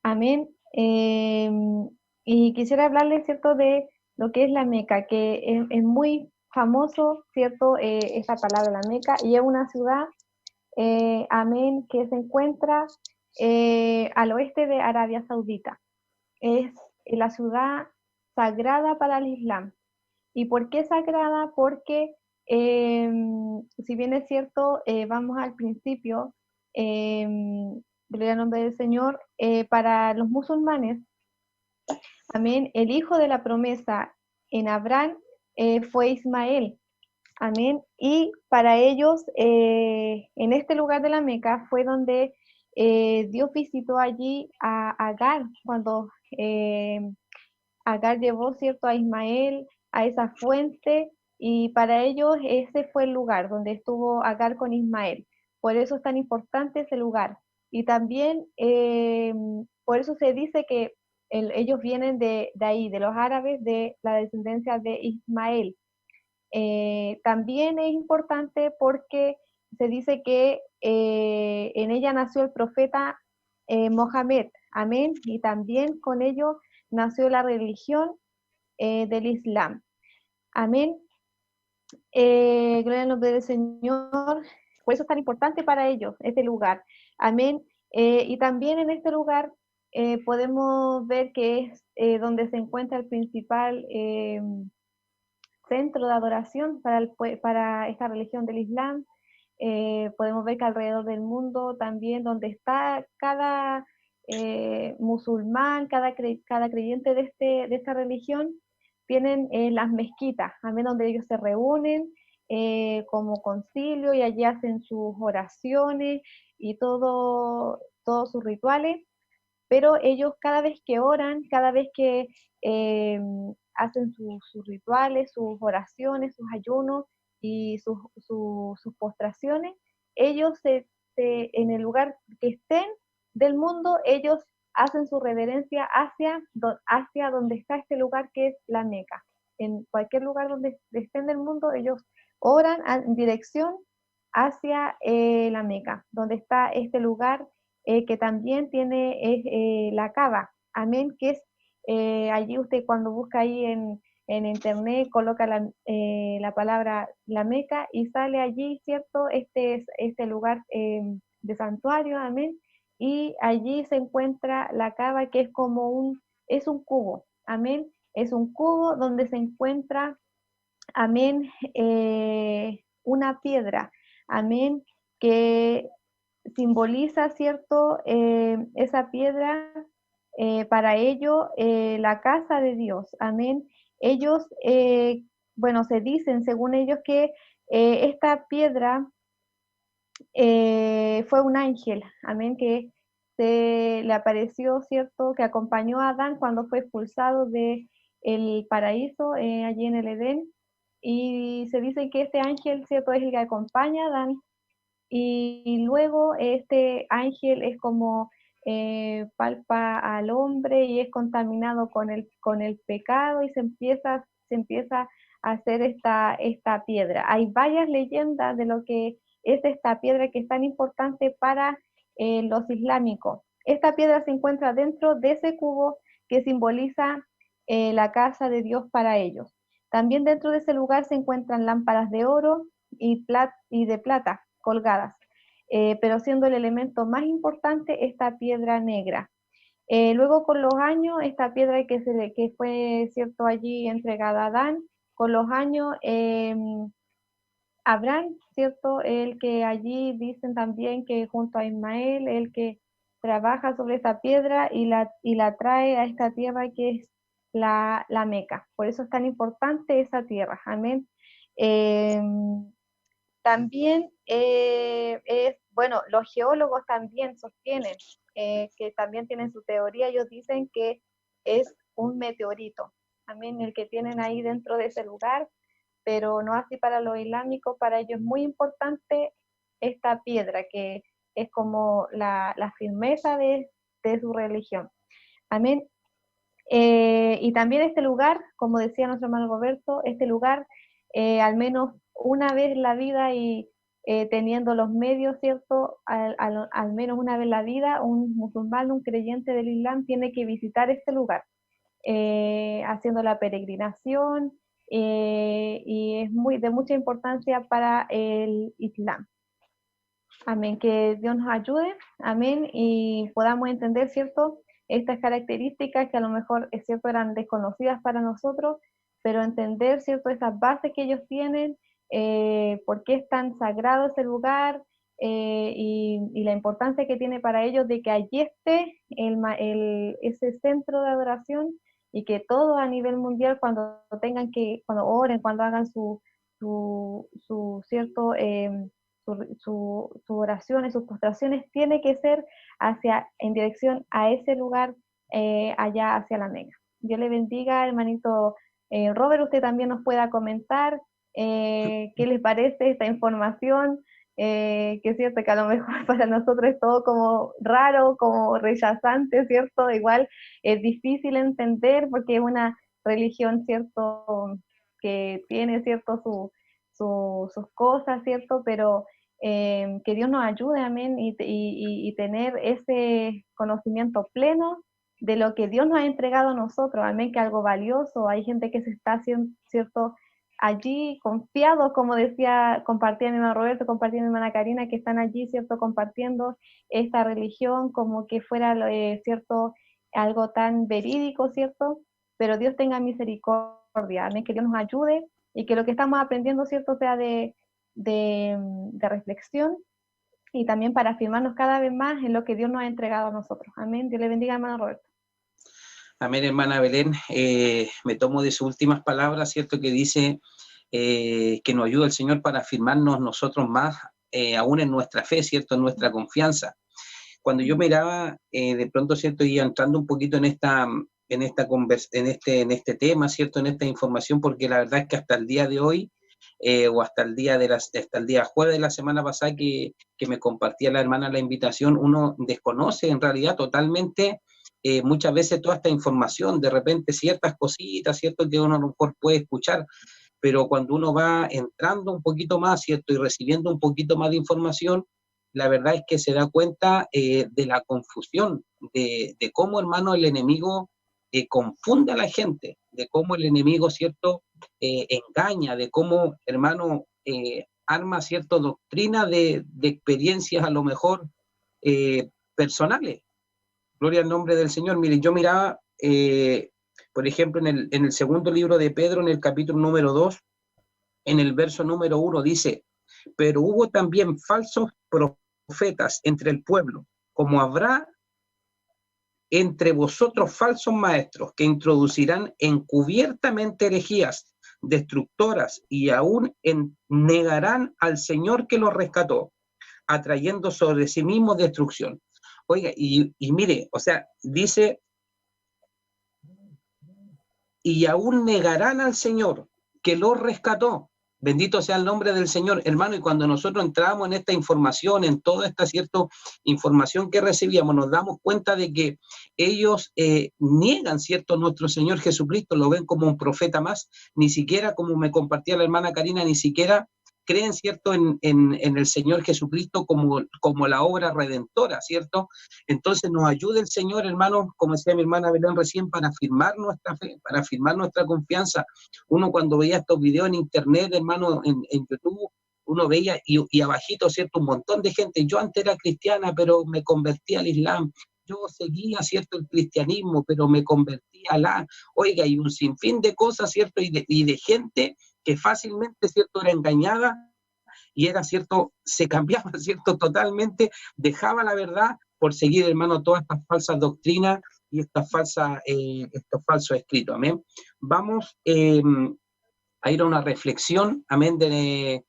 Amén. Y quisiera hablarles, ¿cierto?, de lo que es la Meca, que es muy famoso, ¿cierto?, esta palabra, la Meca, y es una ciudad, amén, que se encuentra al oeste de Arabia Saudita. Es la ciudad sagrada para el Islam. ¿Y por qué sagrada? Porque, si bien es cierto, vamos al principio, gloria al nombre del Señor, para los musulmanes, amén, el hijo de la promesa en Abraham fue Ismael, amén, y para ellos, en este lugar de la Meca fue donde Dios visitó allí a Agar, cuando Agar llevó, cierto, a Ismael a esa fuente, y para ellos ese fue el lugar donde estuvo Agar con Ismael. Por eso es tan importante ese lugar. Y también por eso se dice que ellos vienen de ahí, de los árabes, de la descendencia de Ismael. También es importante porque se dice que en ella nació el profeta Mohamed, amén, y también con ello nació la religión del Islam. Amén. Gloria al nombre del Señor. Por eso es tan importante para ellos este lugar. Amén. Y también en este lugar podemos ver que es donde se encuentra el principal centro de adoración para esta religión del Islam. Podemos ver que alrededor del mundo también donde está cada musulmán, cada creyente de esta religión, tienen las mezquitas, también donde ellos se reúnen como concilio y allí hacen sus oraciones y todos sus rituales, pero ellos cada vez que oran, cada vez que eh, hacen sus rituales, sus oraciones, sus ayunos y sus postraciones, ellos en el lugar que estén del mundo, ellos hacen su reverencia hacia donde está este lugar que es la Meca. En cualquier lugar donde estén del mundo, ellos oran en dirección hacia la Meca, donde está este lugar que también tiene la Kaaba, amén, que es allí usted cuando busca ahí en internet coloca la palabra la Meca y sale allí, ¿cierto? Este lugar de santuario, amén, y allí se encuentra la Kaaba que es un cubo, amén, es un cubo donde se encuentra, amén, una piedra, amén, que simboliza, ¿cierto? Esa piedra, para ello, la casa de Dios, amén. Ellos, bueno, se dicen, según ellos, que esta piedra fue un ángel, amén, que se le apareció, ¿cierto? Que acompañó a Adán cuando fue expulsado de el paraíso, allí en el Edén, y se dice que este ángel, ¿cierto? Es el que acompaña a Adán y luego este ángel es como palpa al hombre y es contaminado con el pecado y se empieza a hacer esta piedra. Hay varias leyendas de lo que es esta piedra que es tan importante para los islámicos. Esta piedra se encuentra dentro de ese cubo que simboliza la casa de Dios para ellos. También dentro de ese lugar se encuentran lámparas de oro y de plata colgadas, pero siendo el elemento más importante esta piedra negra. Luego con los años, esta piedra que fue, cierto, allí entregada a Adán, con los años, Abraham, cierto, el que allí dicen también que junto a Ismael, el que trabaja sobre esa piedra y la trae a esta tierra que es la Meca. Por eso es tan importante esa tierra, amén. Eh, También bueno, los geólogos también sostienen que también tienen su teoría, ellos dicen que es un meteorito, también el que tienen ahí dentro de ese lugar, pero no así para los islámicos, para ellos es muy importante esta piedra, que es como la firmeza de su religión. Amén. Y también este lugar, como decía nuestro hermano Roberto, este lugar, al menos una vez en la vida y teniendo los medios, ¿cierto? Al menos una vez en la vida, un musulmán, un creyente del Islam tiene que visitar este lugar, haciendo la peregrinación, y es de mucha importancia para el Islam. Amén, que Dios nos ayude, amén, y podamos entender, ¿cierto?, estas características que a lo mejor, es cierto, eran desconocidas para nosotros, pero entender, ¿cierto?, esas bases que ellos tienen, por qué es tan sagrado ese lugar, y la importancia que tiene para ellos de que allí esté ese centro de adoración y que todos a nivel mundial cuando oren, cuando hagan cierto, su oración y sus postraciones tiene que ser en dirección a ese lugar, allá hacia la Meca. Dios le bendiga, hermanito Robert, usted también nos pueda comentar qué les parece esta información, que es cierto que a lo mejor para nosotros es todo como raro, como rechazante, ¿cierto? Igual es difícil entender porque es una religión, ¿cierto?, que tiene, ¿cierto?, sus cosas, ¿cierto? Pero que Dios nos ayude, amén, y tener ese conocimiento pleno de lo que Dios nos ha entregado a nosotros, amén, que algo valioso. Hay gente que se está haciendo, ¿cierto?, allí confiados, como compartía mi hermano Roberto, compartía mi hermana Karina, que están allí, ¿cierto?, compartiendo esta religión como que fuera, ¿cierto?, algo tan verídico, ¿cierto? Pero Dios tenga misericordia, amén, que Dios nos ayude y que lo que estamos aprendiendo, ¿cierto?, sea de reflexión y también para afirmarnos cada vez más en lo que Dios nos ha entregado a nosotros. Amén. Dios le bendiga, hermano Roberto. Amén, hermana Belén. Me tomo de sus últimas palabras, ¿cierto?, que dice que nos ayuda el Señor para afirmarnos nosotros más, aún en nuestra fe, ¿cierto?, en nuestra confianza. Cuando yo miraba, de pronto, ¿cierto?, iba entrando un poquito en este tema, ¿cierto?, en esta información, porque la verdad es que hasta el día de hoy, o hasta el día jueves de la semana pasada que me compartía la hermana la invitación, uno desconoce en realidad totalmente muchas veces toda esta información, de repente ciertas cositas, ¿cierto?, que uno a lo mejor puede escuchar, pero cuando uno va entrando un poquito más, ¿cierto?, y recibiendo un poquito más de información, la verdad es que se da cuenta de la confusión, de cómo, hermano, el enemigo confunde a la gente, de cómo el enemigo, ¿cierto?, engaña, de cómo, hermano, arma, ¿cierto?, doctrina de experiencias a lo mejor personales. Gloria al nombre del Señor. Miren, yo miraba, por ejemplo, en el segundo libro de Pedro, en el capítulo número 2, en el verso número 1, dice: pero hubo también falsos profetas entre el pueblo, como habrá entre vosotros falsos maestros, que introducirán encubiertamente herejías destructoras y aún negarán al Señor que los rescató, atrayendo sobre sí mismos destrucción. Oiga, y mire, o sea, dice, y aún negarán al Señor que los rescató. Bendito sea el nombre del Señor, hermano. Y cuando nosotros entramos en esta información, en toda esta cierta información que recibíamos, nos damos cuenta de que ellos niegan, ¿cierto?, nuestro Señor Jesucristo, lo ven como un profeta más, ni siquiera, como me compartía la hermana Karina, ni siquiera creen, ¿cierto?, en el Señor Jesucristo como la obra redentora, ¿cierto? Entonces nos ayude el Señor, hermano, como decía mi hermana Belén recién, para afirmar nuestra fe, para afirmar nuestra confianza. Uno cuando veía estos videos en internet, hermano, en YouTube, uno veía y abajito, ¿cierto?, un montón de gente. Yo antes era cristiana, pero me convertí al Islam. Yo seguía, ¿cierto?, el cristianismo, pero me convertí a Alá. Oiga, y un sinfín de cosas, ¿cierto?, y de gente que fácilmente, ¿cierto?, era engañada y era, ¿cierto?, se cambiaba, ¿cierto?, totalmente, dejaba la verdad por seguir, hermano, todas estas falsas doctrinas y estos falsos escritos. Amén. Vamos a ir a una reflexión, amén, de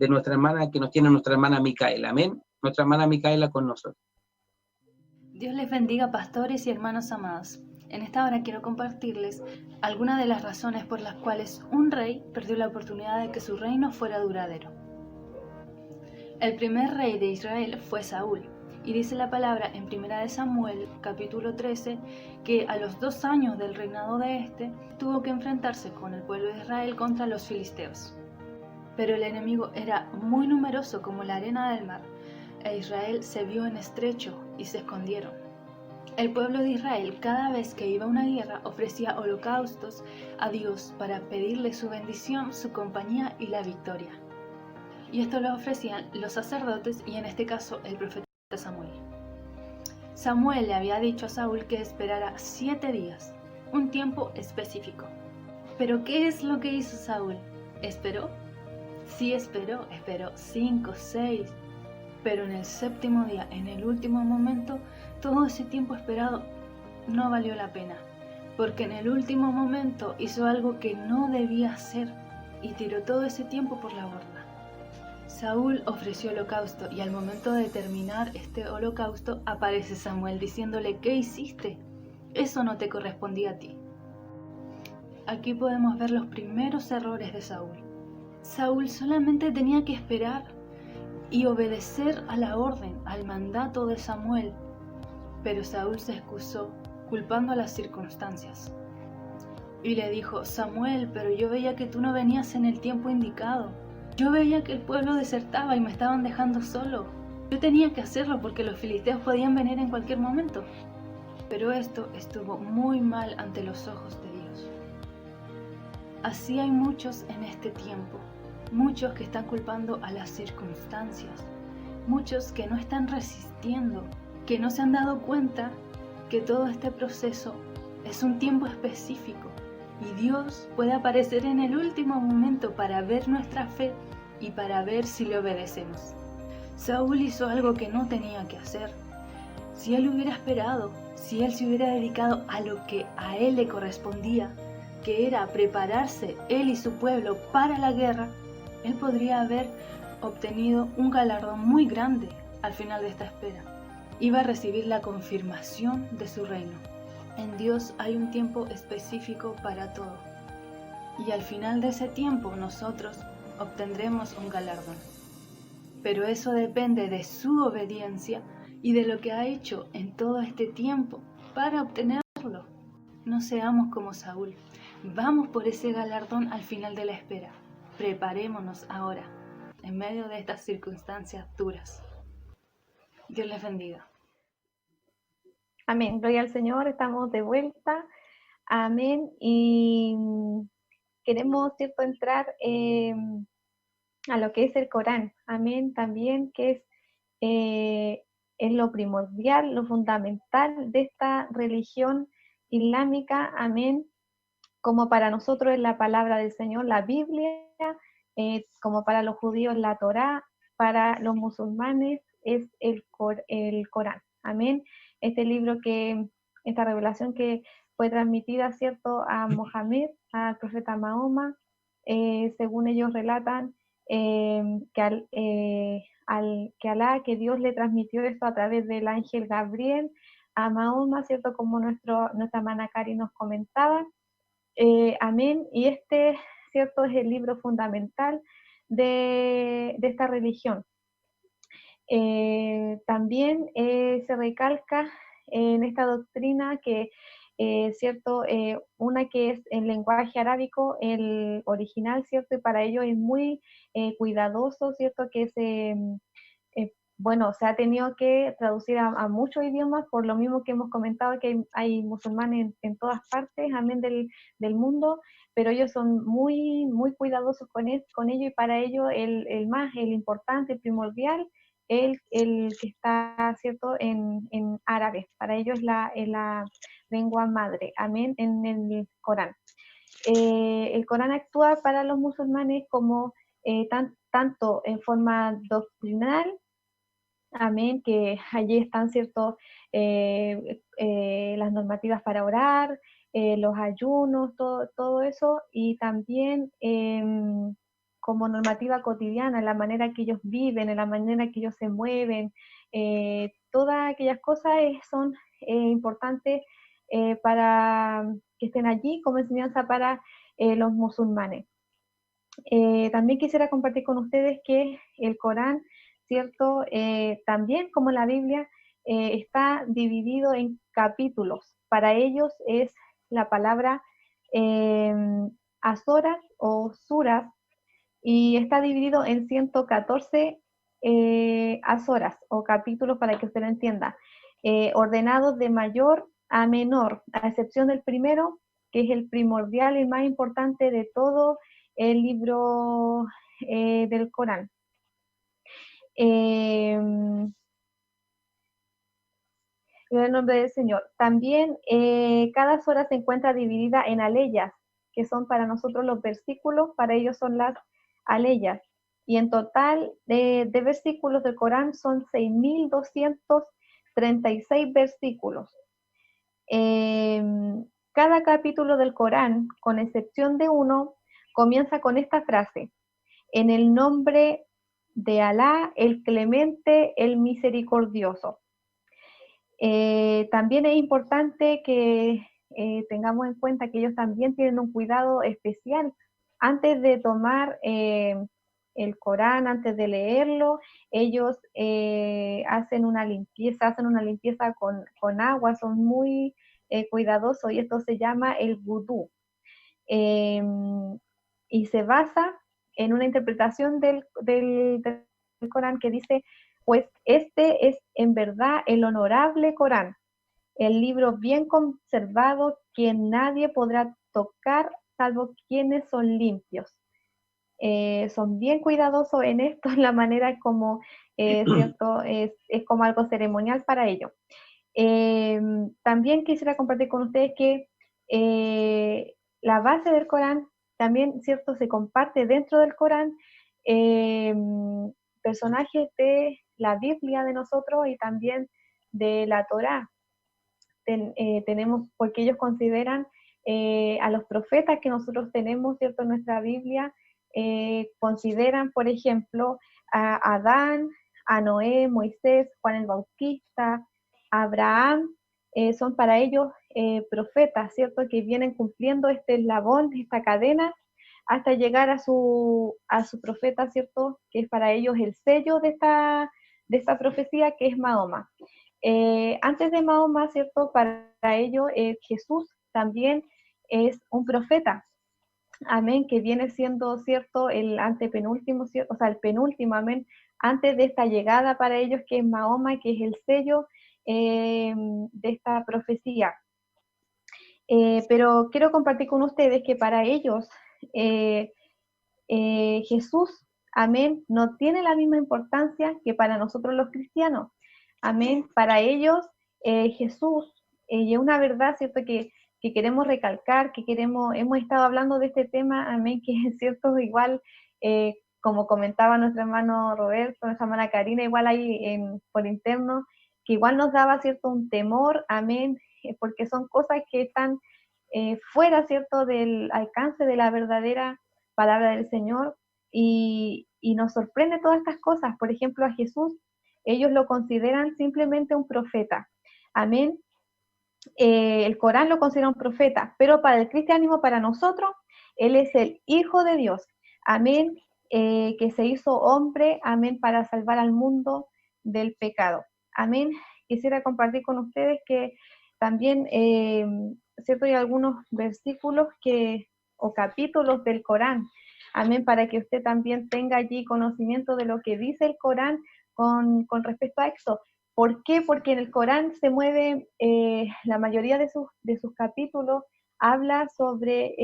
nuestra hermana, que nos tiene nuestra hermana Micaela. Amén. Nuestra hermana Micaela con nosotros. Dios les bendiga, pastores y hermanos amados. En esta hora quiero compartirles algunas de las razones por las cuales un rey perdió la oportunidad de que su reino fuera duradero. El primer rey de Israel fue Saúl, y dice la palabra en 1 Samuel, capítulo 13, que a los 2 años del reinado de este, tuvo que enfrentarse con el pueblo de Israel contra los filisteos. Pero el enemigo era muy numeroso como la arena del mar, e Israel se vio en estrecho y se escondieron. El pueblo de Israel, cada vez que iba a una guerra, ofrecía holocaustos a Dios para pedirle su bendición, su compañía y la victoria. Y esto lo ofrecían los sacerdotes y en este caso el profeta Samuel. Samuel le había dicho a Saúl que esperara 7 días, un tiempo específico. ¿Pero qué es lo que hizo Saúl? ¿Esperó? Sí esperó 5, 6, pero en el 7º día, en el último momento, todo ese tiempo esperado no valió la pena, porque en el último momento hizo algo que no debía hacer y tiró todo ese tiempo por la borda. Saúl ofreció holocausto y al momento de terminar este holocausto aparece Samuel diciéndole: ¿qué hiciste? Eso no te correspondía a ti. Aquí podemos ver los primeros errores de Saúl. Saúl solamente tenía que esperar y obedecer a la orden, al mandato de Samuel, pero Saúl se excusó culpando a las circunstancias y le dijo: Samuel, pero yo veía que tú no venías en el tiempo indicado. Yo veía que el pueblo desertaba y me estaban dejando solo. Yo tenía que hacerlo porque los filisteos podían venir en cualquier momento. Pero esto estuvo muy mal ante los ojos de Dios. Así hay muchos en este tiempo, muchos que están culpando a las circunstancias, muchos que no están resistiendo, que no se han dado cuenta que todo este proceso es un tiempo específico y Dios puede aparecer en el último momento para ver nuestra fe y para ver si le obedecemos. Saúl hizo algo que no tenía que hacer. Si él hubiera esperado, si él se hubiera dedicado a lo que a él le correspondía, que era prepararse él y su pueblo para la guerra, él podría haber obtenido un galardón muy grande al final de esta espera. Iba a recibir la confirmación de su reino. En Dios hay un tiempo específico para todo. Y al final de ese tiempo nosotros obtendremos un galardón. Pero eso depende de su obediencia y de lo que ha hecho en todo este tiempo para obtenerlo. No seamos como Saúl. Vamos por ese galardón al final de la espera. Preparémonos ahora, en medio de estas circunstancias duras. Dios les bendiga. Amén. Gloria al Señor. Estamos de vuelta. Amén. Y queremos, ¿cierto?, entrar a lo que es el Corán. Amén. También que es lo primordial, lo fundamental de esta religión islámica. Amén. Como para nosotros es la palabra del Señor, la Biblia, como para los judíos la Torá, para los musulmanes es el Corán. Amén. Este libro esta revelación que fue transmitida, ¿cierto?, a Mohammed, al profeta Mahoma, según ellos relatan, que Alá, que Dios le transmitió esto a través del ángel Gabriel a Mahoma, ¿cierto?, como nuestra hermana Cari nos comentaba. Amén. Y este, ¿cierto?, es el libro fundamental de esta religión. También se recalca en esta doctrina que, ¿cierto?, una que es en lenguaje arábico, el original, ¿cierto?, y para ello es muy cuidadoso, ¿cierto?, que se ha tenido que traducir a muchos idiomas, por lo mismo que hemos comentado, que hay musulmanes en todas partes, amén, del mundo, pero ellos son muy, muy cuidadosos con ello, y para ello el importante, el primordial, el que está, ¿cierto?, en árabe. Para ellos es la lengua madre, amén, en el Corán. El Corán actúa para los musulmanes como tanto en forma doctrinal, amén, que allí están, ¿cierto?, las normativas para orar, los ayunos, todo eso, y también como normativa cotidiana, en la manera que ellos viven, en la manera que ellos se mueven, todas aquellas cosas son importantes para que estén allí como enseñanza para los musulmanes. También quisiera compartir con ustedes que el Corán, ¿cierto?, también como la Biblia, está dividido en capítulos. Para ellos es la palabra azoras o suras, y está dividido en 114 azoras o capítulos, para que usted lo entienda, ordenados de mayor a menor, a excepción del primero, que es el primordial y más importante de todo el libro del Corán. En el nombre del Señor. También cada sura se encuentra dividida en aleyas, que son para nosotros los versículos, para ellos son las aleyas. Y en total de versículos del Corán son 6.236 versículos. Cada capítulo del Corán, con excepción de uno, comienza con esta frase: en el nombre de Alá, el clemente, el misericordioso. También es importante que tengamos en cuenta que ellos también tienen un cuidado especial antes de tomar el Corán, antes de leerlo. Ellos hacen una limpieza con agua, son muy cuidadosos, y esto se llama el vudú. Y se basa en una interpretación del Corán que dice: pues este es en verdad el honorable Corán, el libro bien conservado que nadie podrá tocar salvo quienes son limpios. Son bien cuidadosos en esto, en la manera como, ¿cierto?, es como algo ceremonial para ellos. También quisiera compartir con ustedes que la base del Corán también, ¿cierto?, se comparte dentro del Corán personajes de la Biblia de nosotros y también de la Torá. Tenemos, porque ellos consideran a los profetas que nosotros tenemos, ¿cierto?, en nuestra Biblia, consideran, por ejemplo, a Adán, a Noé, Moisés, Juan el Bautista, Abraham, son para ellos profetas, ¿cierto?, que vienen cumpliendo este eslabón, esta cadena, hasta llegar a su profeta, ¿cierto?, que es para ellos el sello de esta profecía, que es Mahoma. Antes de Mahoma, ¿cierto?, para ellos Jesús también es un profeta, amén, que viene siendo, ¿cierto?, el antepenúltimo, ¿cierto?, o sea, el penúltimo, amén, antes de esta llegada para ellos, que es Mahoma, que es el sello de esta profecía. Pero quiero compartir con ustedes que para ellos Jesús, amén, no tiene la misma importancia que para nosotros los cristianos, amén. Para ellos Jesús es una verdad, ¿cierto?, que queremos recalcar, hemos estado hablando de este tema, amén, que es cierto, igual, como comentaba nuestro hermano Roberto, nuestra hermana Karina, igual ahí por interno, que igual nos daba, ¿cierto?, un temor, amén, porque son cosas que están fuera, ¿cierto?, del alcance de la verdadera palabra del Señor, y nos sorprende todas estas cosas. Por ejemplo, a Jesús, ellos lo consideran simplemente un profeta, amén. El Corán lo considera un profeta, pero para el cristianismo, para nosotros, Él es el Hijo de Dios, amén, que se hizo hombre, amén, para salvar al mundo del pecado, amén. Quisiera compartir con ustedes que también, ¿cierto?, hay algunos versículos o capítulos del Corán, amén, para que usted también tenga allí conocimiento de lo que dice el Corán con respecto a esto. ¿Por qué? Porque en el Corán se mueve, la mayoría de sus capítulos habla sobre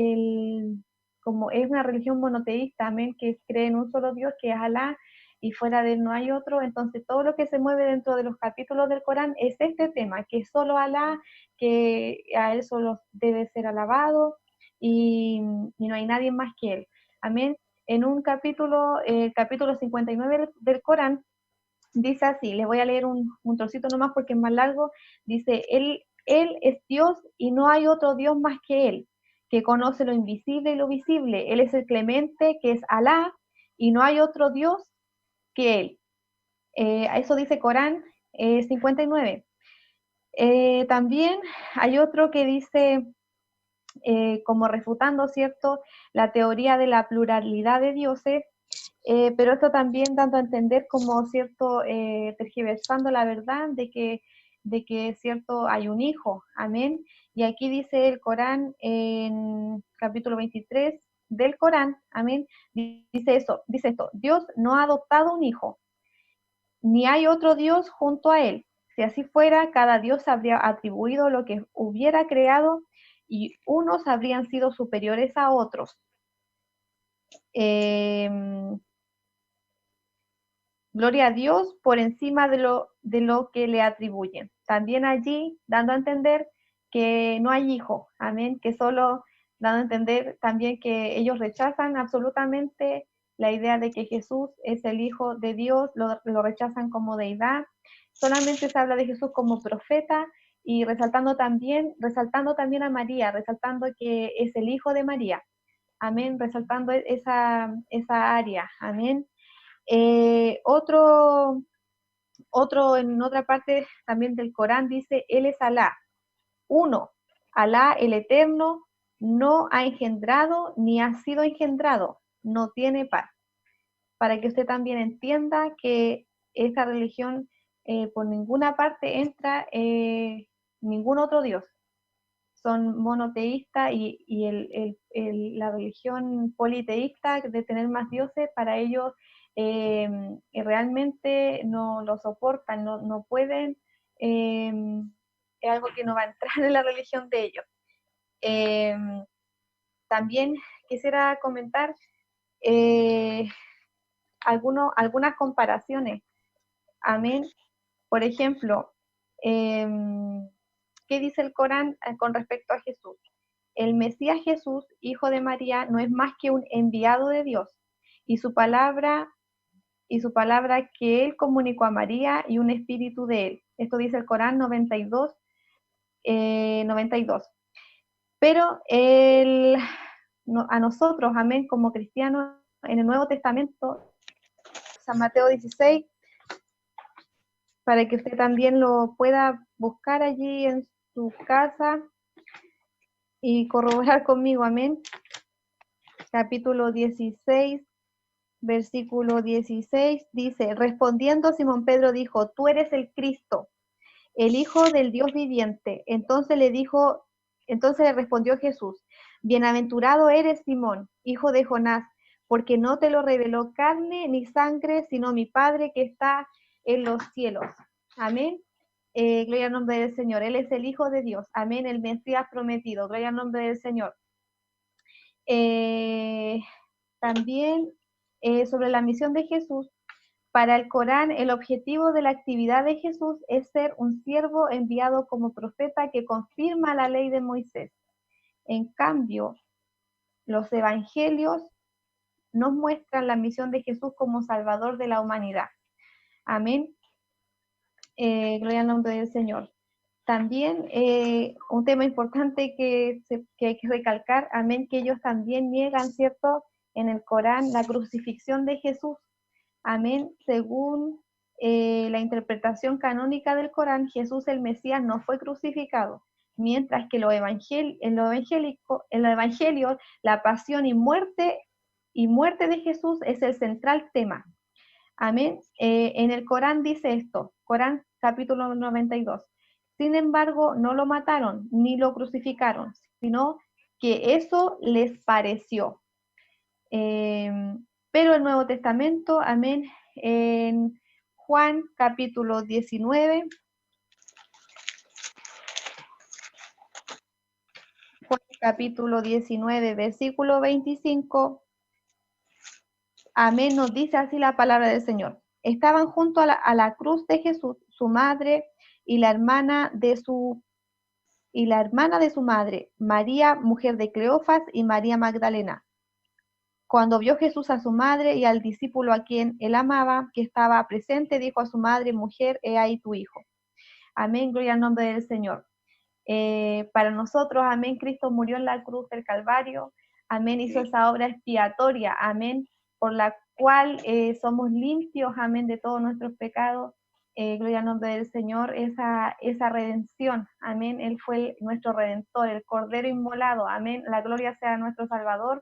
como es una religión monoteísta, amén, que cree en un solo Dios, que es Alá, y fuera de él no hay otro. Entonces todo lo que se mueve dentro de los capítulos del Corán es este tema, que es solo Alá, que a él solo debe ser alabado, y no hay nadie más que él, amén. En un capítulo, capítulo 59 del Corán, dice así, les voy a leer un trocito nomás porque es más largo. Dice, él es Dios y no hay otro Dios más que Él, que conoce lo invisible y lo visible. Él es el clemente, que es Alá, y no hay otro Dios que Él. Eso dice Corán 59. También hay otro que dice, como refutando, ¿cierto?, la teoría de la pluralidad de dioses, pero esto también dando a entender como, ¿cierto?, tergiversando la verdad de que, ¿cierto?, hay un hijo, amén. Y aquí dice el Corán en capítulo 23 del Corán, amén, dice esto, Dios no ha adoptado un hijo, ni hay otro Dios junto a él. Si así fuera, cada Dios habría atribuido lo que hubiera creado y unos habrían sido superiores a otros. Gloria a Dios por encima de lo que le atribuyen. También allí dando a entender que no hay hijo, amén, que solo dando a entender también que ellos rechazan absolutamente la idea de que Jesús es el Hijo de Dios, lo rechazan como deidad. Solamente se habla de Jesús como profeta, y resaltando también a María, resaltando que es el Hijo de María, amén, resaltando esa área, amén. Otro en otra parte también del Corán dice, Él es Alá, uno, Alá el Eterno, no ha engendrado ni ha sido engendrado, no tiene par. Para que usted también entienda que esta religión por ninguna parte entra ningún otro Dios. Son monoteístas, y la religión politeísta de tener más dioses, para ellos realmente no lo soportan, no pueden, es algo que no va a entrar en la religión de ellos. También quisiera comentar algunas comparaciones, amén. Por ejemplo, ¿qué dice el Corán con respecto a Jesús? El Mesías Jesús, hijo de María, no es más que un enviado de Dios, y su palabra que él comunicó a María y un espíritu de él. Esto dice el Corán 92. Pero a nosotros, amén, como cristianos, en el Nuevo Testamento, San Mateo 16, para que usted también lo pueda buscar allí en su casa y corroborar conmigo, amén. Capítulo 16, versículo 16, dice, respondiendo Simón Pedro dijo, tú eres el Cristo, el Hijo del Dios viviente. Entonces le respondió Jesús, bienaventurado eres Simón, hijo de Jonás, porque no te lo reveló carne ni sangre, sino mi Padre que está en los cielos. Amén. Gloria al nombre del Señor. Él es el Hijo de Dios. Amén. El Mesías prometido. Gloria al nombre del Señor. También sobre la misión de Jesús. Para el Corán, el objetivo de la actividad de Jesús es ser un siervo enviado como profeta que confirma la ley de Moisés. En cambio, los evangelios nos muestran la misión de Jesús como Salvador de la humanidad. Amén. Gloria al nombre del Señor. También un tema importante que hay que recalcar, amén, que ellos también niegan, ¿cierto?, en el Corán la crucifixión de Jesús. Amén. Según la interpretación canónica del Corán, Jesús el Mesías no fue crucificado, mientras que en los evangelios la pasión y muerte de Jesús es el central tema. Amén. En el Corán dice esto, Corán capítulo 92. Sin embargo, no lo mataron ni lo crucificaron, sino que eso les pareció. Pero el Nuevo Testamento, amén, en Juan capítulo 19, Juan capítulo 19, versículo 25, amén, nos dice así la palabra del Señor. Estaban junto a la cruz de Jesús, su madre y la hermana de su madre, María, mujer de Cleofas, y María Magdalena. Cuando vio Jesús a su madre y al discípulo a quien él amaba, que estaba presente, dijo a su madre, mujer, he ahí tu hijo. Amén, gloria al nombre del Señor. Para nosotros, amén, Cristo murió en la cruz del Calvario, amén, hizo esa obra expiatoria, amén, por la cual somos limpios, amén, de todos nuestros pecados. Gloria al nombre del Señor, esa redención, amén, Él fue nuestro Redentor, el Cordero inmolado, amén, la gloria sea a nuestro Salvador.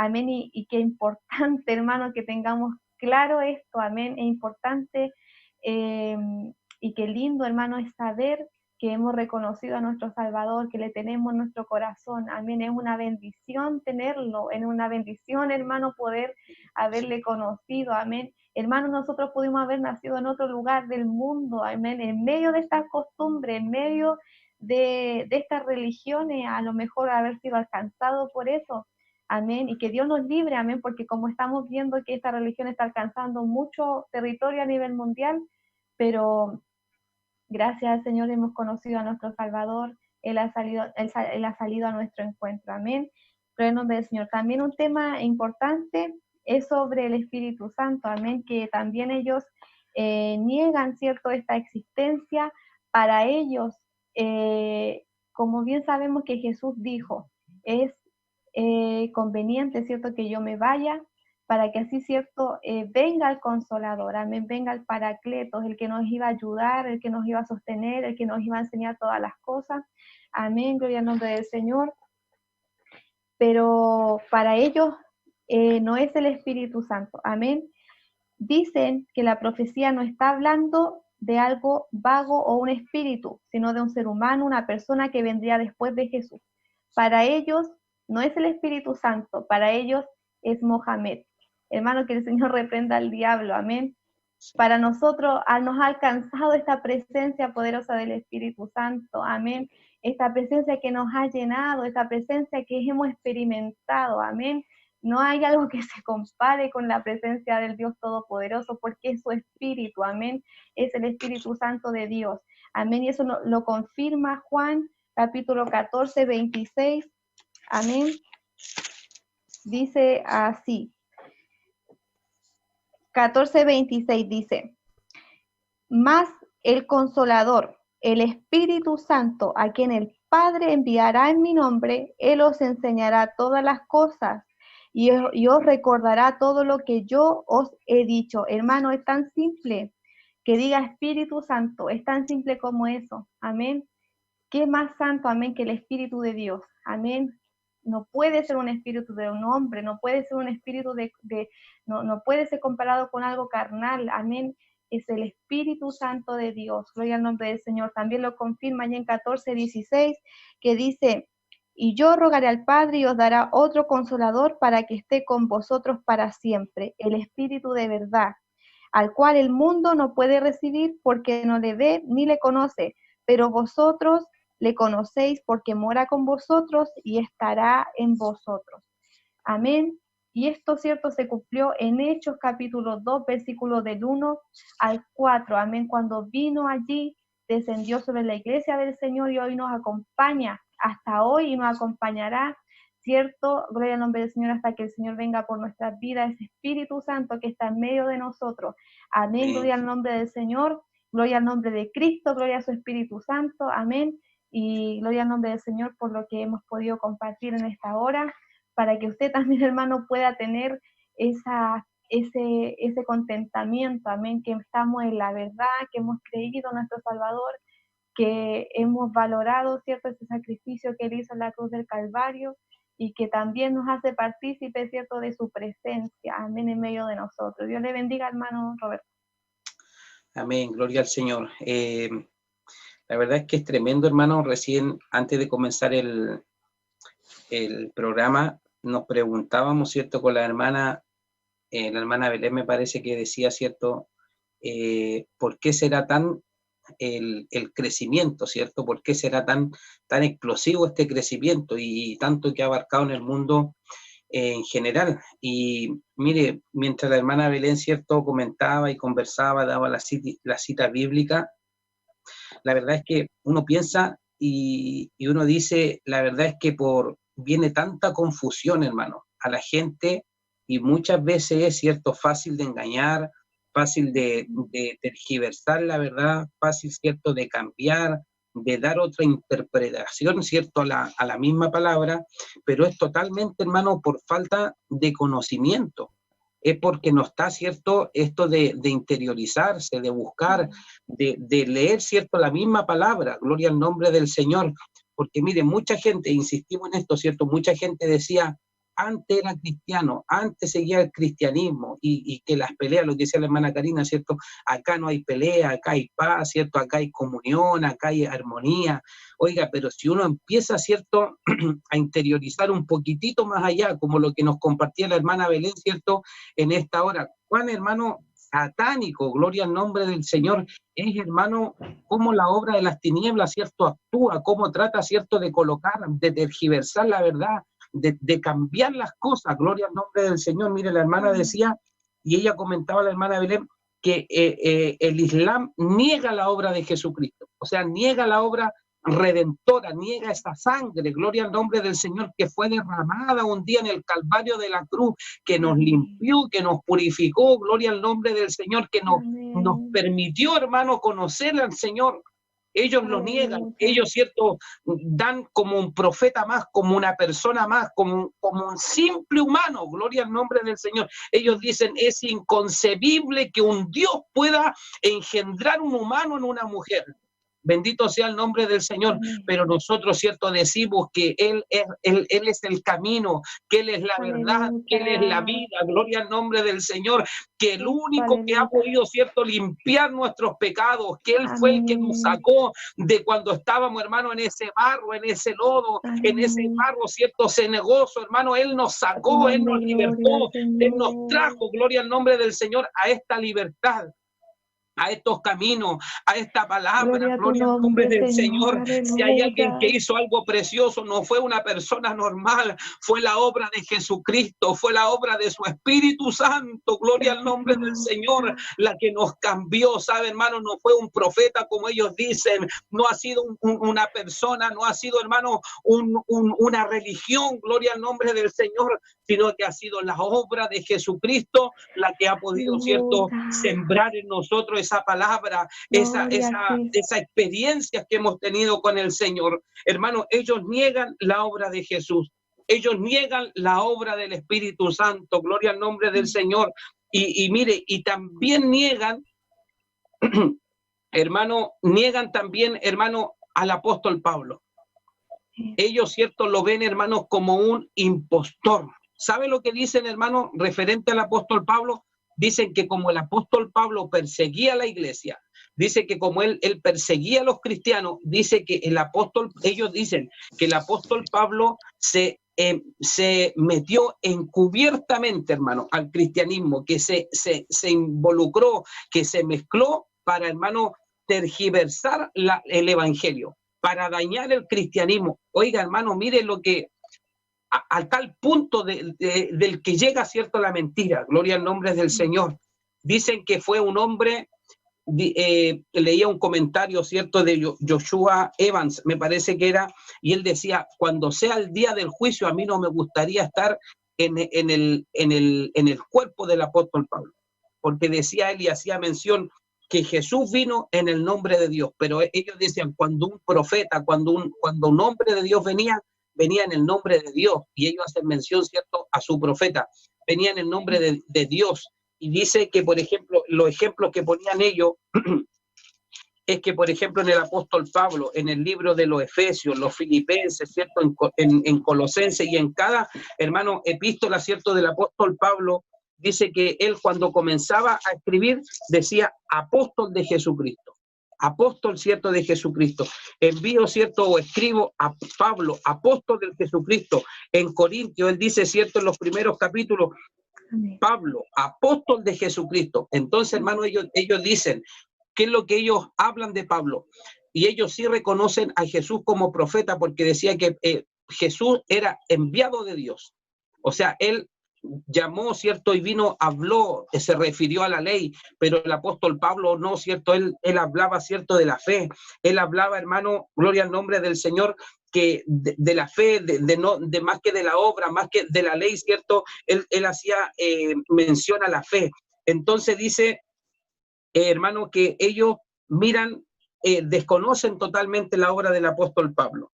Amén, y qué importante, hermano, que tengamos claro esto, amén, es importante y qué lindo, hermano, es saber que hemos reconocido a nuestro Salvador, que le tenemos en nuestro corazón, amén, es una bendición tenerlo, es una bendición, hermano, poder haberle conocido, amén. Hermano, nosotros pudimos haber nacido en otro lugar del mundo, amén, en medio de estas costumbres, en medio de estas religiones, a lo mejor haber sido alcanzado por eso. Amén, y que Dios nos libre, amén, porque como estamos viendo que esta religión está alcanzando mucho territorio a nivel mundial, pero gracias al Señor hemos conocido a nuestro Salvador, Él ha salido a nuestro encuentro, amén. Pero en nombre del Señor. También un tema importante es sobre el Espíritu Santo, amén, que también ellos niegan, ¿cierto?, esta existencia. Para ellos, como bien sabemos que Jesús dijo, es conveniente, ¿cierto?, que yo me vaya para que así, ¿cierto?, venga el Consolador, amén, venga el Paracletos, el que nos iba a ayudar, el que nos iba a sostener, el que nos iba a enseñar todas las cosas, amén, gloria al nombre del Señor. Pero para ellos no es el Espíritu Santo, amén. Dicen que la profecía no está hablando de algo vago o un espíritu, sino de un ser humano, una persona que vendría después de Jesús. Para ellos no es el Espíritu Santo, para ellos es Mohamed. Hermano, que el Señor reprenda al diablo, amén. Para nosotros nos ha alcanzado esta presencia poderosa del Espíritu Santo, amén. Esta presencia que nos ha llenado, esta presencia que hemos experimentado, amén. No hay algo que se compare con la presencia del Dios Todopoderoso, porque es su Espíritu, amén, es el Espíritu Santo de Dios, amén, y eso lo confirma Juan, capítulo 14, 26, amén, dice así, 14, 26 dice, mas el Consolador, el Espíritu Santo, a quien el Padre enviará en mi nombre, Él os enseñará todas las cosas y os recordará todo lo que yo os he dicho. Hermano, es tan simple que diga Espíritu Santo, es tan simple como eso. Amén. ¿Qué más santo, amén, que el Espíritu de Dios? Amén. No puede ser un espíritu de un hombre, no puede ser un espíritu no puede ser comparado con algo carnal. Amén. Es el Espíritu Santo de Dios. Gloria al nombre del Señor. También lo confirma allá en 14:16, que dice, y yo rogaré al Padre y os dará otro consolador para que esté con vosotros para siempre, el Espíritu de verdad, al cual el mundo no puede recibir porque no le ve ni le conoce, pero vosotros le conocéis porque mora con vosotros y estará en vosotros. Amén. Y esto, cierto, se cumplió en Hechos capítulo 2, versículos del 1 al 4. Amén. Cuando vino allí, descendió sobre la iglesia del Señor y hoy nos acompaña hasta hoy y nos acompañará, cierto, gloria al nombre del Señor hasta que el Señor venga por nuestras vidas, ese Espíritu Santo que está en medio de nosotros. Amén. Gloria al nombre del Señor, gloria al nombre de Cristo, gloria a su Espíritu Santo. Amén. Y gloria al nombre del Señor por lo que hemos podido compartir en esta hora, para que usted también, hermano, pueda tener ese contentamiento, amén, que estamos en la verdad, que hemos creído en nuestro Salvador, que hemos valorado, ¿cierto?, ese sacrificio que Él hizo en la cruz del Calvario y que también nos hace partícipe, ¿cierto?, de su presencia, amén, en medio de nosotros. Dios le bendiga, hermano Roberto. Amén, gloria al Señor. La verdad es que es tremendo, hermano. Recién, antes de comenzar el programa, nos preguntábamos, ¿cierto?, con la hermana Belén me parece que decía, ¿cierto?, ¿por qué será tan el crecimiento, ¿cierto? ¿Por qué será tan explosivo este crecimiento y tanto que ha abarcado en el mundo en general? Y mire, mientras la hermana Belén, ¿cierto?, comentaba y conversaba, daba la cita bíblica, la verdad es que uno piensa y uno dice, la verdad es que viene tanta confusión, hermano, a la gente, y muchas veces es, ¿cierto?, fácil de engañar, fácil de tergiversar la verdad, fácil, ¿cierto?, de cambiar, de dar otra interpretación, ¿cierto?, a la misma palabra, pero es totalmente, hermano, por falta de conocimiento. Es porque no está, ¿cierto?, esto de interiorizarse, de buscar, de leer, ¿cierto?, la misma palabra, gloria al nombre del Señor. Porque mire, mucha gente, insistimos en esto, ¿cierto?, mucha gente decía, antes era cristiano, antes seguía el cristianismo, y que las peleas, lo que decía la hermana Karina, ¿cierto?, acá no hay pelea, acá hay paz, ¿cierto?, acá hay comunión, acá hay armonía. Oiga, pero si uno empieza, ¿cierto?, a interiorizar un poquitito más allá, como lo que nos compartía la hermana Belén, ¿cierto?, en esta hora, Juan, hermano, satánico, gloria al nombre del Señor, es, hermano, cómo la obra de las tinieblas, ¿cierto?, actúa, cómo trata, ¿cierto?, de colocar, de tergiversar la verdad, de cambiar las cosas, gloria al nombre del Señor. Mire, la hermana decía, y ella comentaba, la hermana Belén, que el Islam niega la obra de Jesucristo, o sea, niega la obra redentora, niega esa sangre, gloria al nombre del Señor, que fue derramada un día en el Calvario de la cruz, que nos limpió, que nos purificó, gloria al nombre del Señor, que nos permitió, hermano, conocer al Señor. Ellos lo niegan, ellos, ¿cierto?, dan como un profeta más, como una persona más, como un simple humano, gloria al nombre del Señor. Ellos dicen, es inconcebible que un Dios pueda engendrar un humano en una mujer. Bendito sea el nombre del Señor, pero nosotros, ¿cierto?, decimos que Él es el camino, que Él es la verdad, que Él es la vida, gloria al nombre del Señor, que el único que ha podido, ¿cierto?, limpiar nuestros pecados, que Él fue el que nos sacó de cuando estábamos, hermano, en ese barro, en ese lodo, en ese barro, ¿cierto?, cenagoso, hermano, Él nos sacó, Él nos libertó, Él nos trajo, gloria al nombre del Señor, a esta libertad. a estos caminos, a esta palabra, Gloria a tu gloria al nombre nombre, del Señor. Señor. Si hay alguien que Aleluya. hizo algo precioso, no fue una persona normal, fue la obra de Jesucristo, fue la obra de su Espíritu Santo, gloria al nombre del Señor, la que nos cambió, ¿sabe, hermano? No fue un profeta como ellos dicen, no ha sido una persona, no ha sido, hermano, una religión, gloria al nombre del Señor, sino que ha sido la obra de Jesucristo la que ha podido, ¿cierto?, sembrar en nosotros esa palabra, esa experiencia que hemos tenido con el Señor. Hermano, ellos niegan la obra de Jesús, ellos niegan la obra del Espíritu Santo, gloria al nombre del Señor. Y mire, y también niegan, hermano, niegan también, hermano, al apóstol Pablo. Ellos, ¿cierto?, lo ven, hermanos, como un impostor. ¿Sabe lo que dicen, hermano, referente al apóstol Pablo? Dicen que como el apóstol Pablo perseguía a la iglesia, dice que como él perseguía a los cristianos, dice que el apóstol, ellos dicen que el apóstol Pablo se metió encubiertamente, hermano, al cristianismo, que se involucró, que se mezcló para, hermano, tergiversar el evangelio, para dañar el cristianismo. Oiga, hermano, mire lo que, al tal punto del que llega, ¿cierto?, la mentira. Gloria al nombre del Señor. Dicen que fue un hombre, leía un comentario, ¿cierto?, de Joshua Evans, me parece que era, y él decía, cuando sea el día del juicio, a mí no me gustaría estar en el cuerpo del apóstol Pablo, porque decía él y hacía mención que Jesús vino en el nombre de Dios, pero ellos decían, cuando un profeta, cuando un hombre de Dios venía en el nombre de Dios, y ellos hacen mención, ¿cierto?, a su profeta, venía en el nombre de Dios, y dice que, por ejemplo, los ejemplos que ponían ellos, es que, por ejemplo, en el apóstol Pablo, en el libro de los Efesios, los Filipenses, ¿cierto?, en Colosenses y en cada, hermano, epístola, ¿cierto?, del apóstol Pablo, dice que él cuando comenzaba a escribir decía apóstol de Jesucristo, apóstol, ¿cierto?, de Jesucristo. Envío, ¿cierto?, o escribo a Pablo, apóstol del Jesucristo. En Corintios, él dice, ¿cierto?, en los primeros capítulos, Pablo, apóstol de Jesucristo. Entonces, hermano, ellos dicen, ¿qué es lo que ellos hablan de Pablo? Y ellos sí reconocen a Jesús como profeta, porque decía que Jesús era enviado de Dios. O sea, él llamó, ¿cierto?, y vino, habló, se refirió a la ley, pero el apóstol Pablo no, ¿cierto?, él hablaba, ¿cierto?, de la fe, él hablaba, hermano, gloria al nombre del Señor, que de la fe, de más que de la obra, más que de la ley, ¿cierto?, él hacía mención a la fe. Entonces dice, hermano, que ellos miran, desconocen totalmente la obra del apóstol Pablo.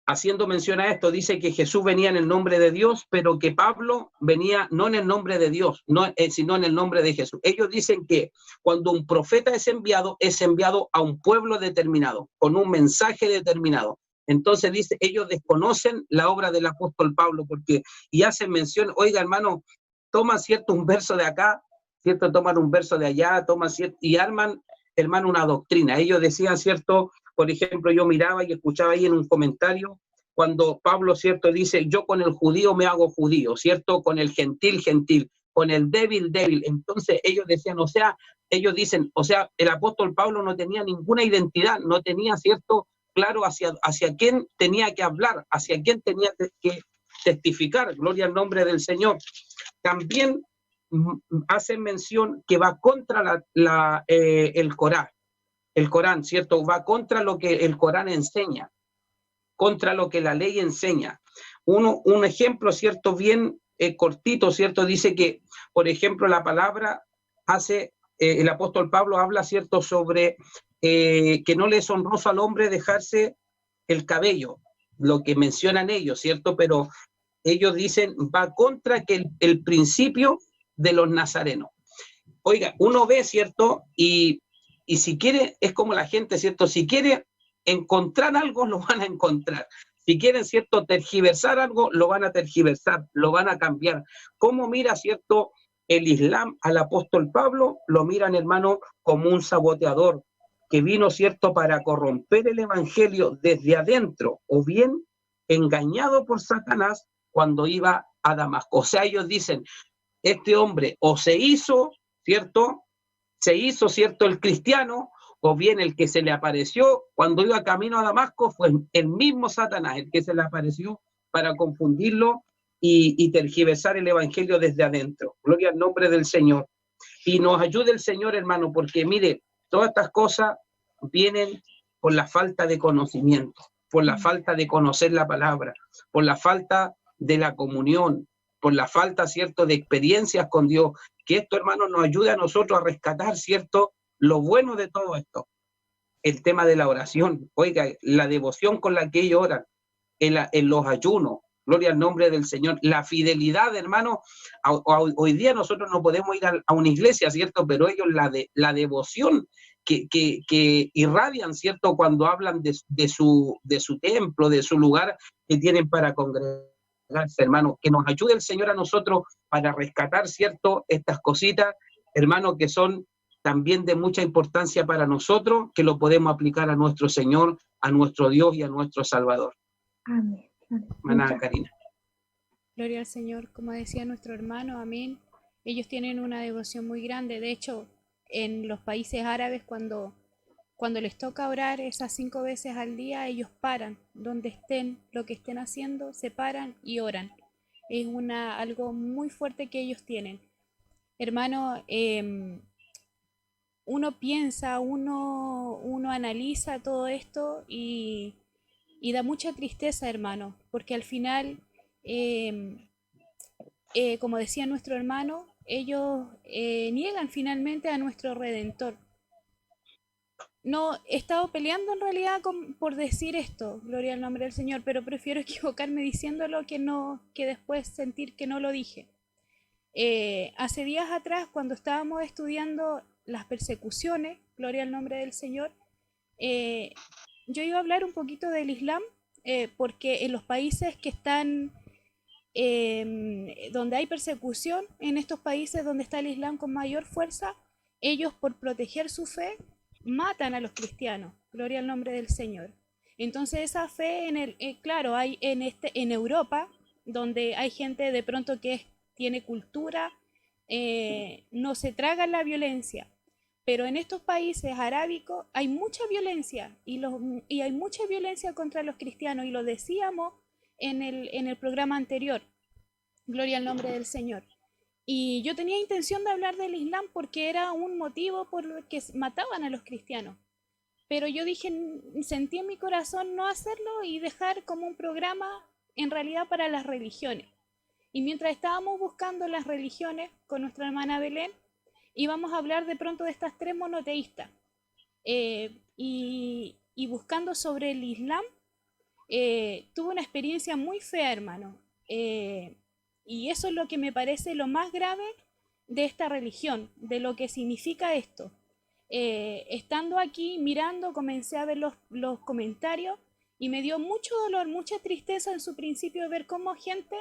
Haciendo mención a esto, dice que Jesús venía en el nombre de Dios, pero que Pablo venía no en el nombre de Dios, sino en el nombre de Jesús. Ellos dicen que cuando un profeta es enviado a un pueblo determinado, con un mensaje determinado. Entonces dice, ellos desconocen la obra del apóstol Pablo, y hacen mención, oiga, hermano, toman, ¿cierto?, un verso de acá, ¿cierto?, toman un verso de allá, toman, ¿cierto?, y arman, hermano, una doctrina. Ellos decían, ¿cierto?, por ejemplo, yo miraba y escuchaba ahí en un comentario, cuando Pablo, ¿cierto?, dice, yo con el judío me hago judío, ¿cierto?, con el gentil, gentil, con el débil, débil. Entonces ellos decían, o sea, ellos dicen, o sea, el apóstol Pablo no tenía ninguna identidad, no tenía, ¿cierto?, claro hacia quién tenía que hablar, hacia quién tenía que testificar, gloria al nombre del Señor. También hacen mención que va contra el Corán, ¿cierto? Va contra lo que el Corán enseña, contra lo que la ley enseña. Un ejemplo, ¿cierto?, bien cortito, ¿cierto? Dice que, por ejemplo, la palabra el apóstol Pablo habla, ¿cierto?, sobre que no le es honroso al hombre dejarse el cabello, lo que mencionan ellos, ¿cierto? Pero ellos dicen, va contra el principio de los nazarenos. Oiga, uno ve, ¿cierto?, y si quiere, es como la gente, ¿cierto?, si quiere encontrar algo, lo van a encontrar. Si quieren, ¿cierto?, tergiversar algo, lo van a tergiversar, lo van a cambiar. ¿Cómo mira, ¿cierto?, el Islam al apóstol Pablo? Lo miran, hermano, como un saboteador que vino, ¿cierto?, para corromper el evangelio desde adentro, o bien engañado por Satanás cuando iba a Damasco. O sea, ellos dicen, este hombre o se hizo, ¿cierto? Se hizo, ¿cierto?, el cristiano, o bien el que se le apareció cuando iba camino a Damasco fue el mismo Satanás, el que se le apareció para confundirlo y tergiversar el evangelio desde adentro. Gloria al nombre del Señor. Y nos ayude el Señor, hermano, porque mire, todas estas cosas vienen por la falta de conocimiento, por la falta de conocer la palabra, por la falta de la comunión, por la falta, ¿cierto?, de experiencias con Dios. Que esto, hermano, nos ayude a nosotros a rescatar, ¿cierto?, lo bueno de todo esto. El tema de la oración, oiga, la devoción con la que ellos oran, en los ayunos, gloria al nombre del Señor, la fidelidad, hermano. Hoy día nosotros no podemos ir a una iglesia, ¿cierto? Pero ellos la devoción que irradian, ¿cierto? Cuando hablan de su templo, de su lugar que tienen para congregarse, hermano. Que nos ayude el Señor a nosotros para rescatar, ¿cierto?, estas cositas, hermano, que son también de mucha importancia para nosotros, que lo podemos aplicar a nuestro Señor, a nuestro Dios y a nuestro Salvador. Amén. Hermana Karina. Gloria al Señor, como decía nuestro hermano, amén. Ellos tienen una devoción muy grande. De hecho, en los países árabes, cuando les toca orar esas 5 veces al día, ellos paran, donde estén, lo que estén haciendo, se paran y oran. Es algo muy fuerte que ellos tienen. Hermano, uno piensa, uno analiza todo esto y da mucha tristeza, hermano, porque al final, como decía nuestro hermano, ellos niegan finalmente a nuestro Redentor. No he estado peleando en realidad por decir esto, gloria al nombre del Señor, pero prefiero equivocarme diciéndolo que después sentir que no lo dije. Hace días atrás, cuando estábamos estudiando las persecuciones, gloria al nombre del Señor, yo iba a hablar un poquito del Islam, porque en los países que están, donde hay persecución, en estos países donde está el Islam con mayor fuerza, ellos por proteger su fe matan a los cristianos, gloria al nombre del Señor. Entonces esa fe, claro, hay en Europa, donde hay gente de pronto que tiene cultura, no se traga la violencia. Pero en estos países arábicos hay mucha violencia y hay mucha violencia contra los cristianos, y lo decíamos en el programa anterior, gloria al nombre del Señor. Y yo tenía intención de hablar del Islam porque era un motivo por el que mataban a los cristianos. Pero yo dije, sentí en mi corazón no hacerlo y dejar como un programa en realidad para las religiones. Y mientras estábamos buscando las religiones con nuestra hermana Belén, íbamos a hablar de pronto de estas 3 monoteístas. Y buscando sobre el Islam, tuve una experiencia muy fea, hermano. Y eso es lo que me parece lo más grave de esta religión, de lo que significa esto. Estando aquí mirando, comencé a ver los comentarios y me dio mucho dolor, mucha tristeza en su principio ver cómo gente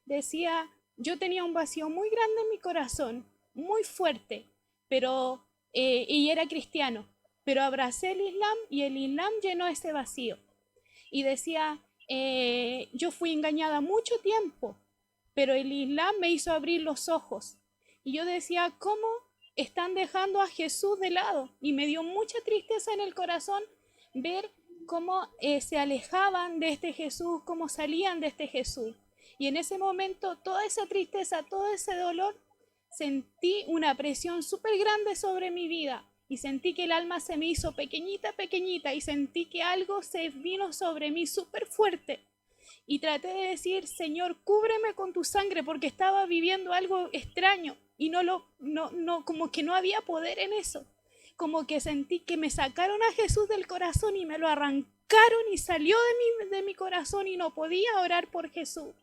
decía, yo tenía un vacío muy grande en mi corazón, muy fuerte, pero y era cristiano, pero abracé el Islam y el Islam llenó ese vacío. Y decía, yo fui engañada mucho tiempo, pero el Islam me hizo abrir los ojos. Y yo decía, ¿cómo están dejando a Jesús de lado? Y me dio mucha tristeza en el corazón ver cómo se alejaban de este Jesús, cómo salían de este Jesús. Y en ese momento, toda esa tristeza, todo ese dolor, sentí una presión súper grande sobre mi vida. Y sentí que el alma se me hizo pequeñita, pequeñita. Y sentí que algo se vino sobre mí súper fuerte. Y traté de decir, Señor, cúbreme con tu sangre, porque estaba viviendo algo extraño y como que no había poder en eso. Como que sentí que me sacaron a Jesús del corazón y me lo arrancaron y salió de mi corazón y no podía orar por Jesús.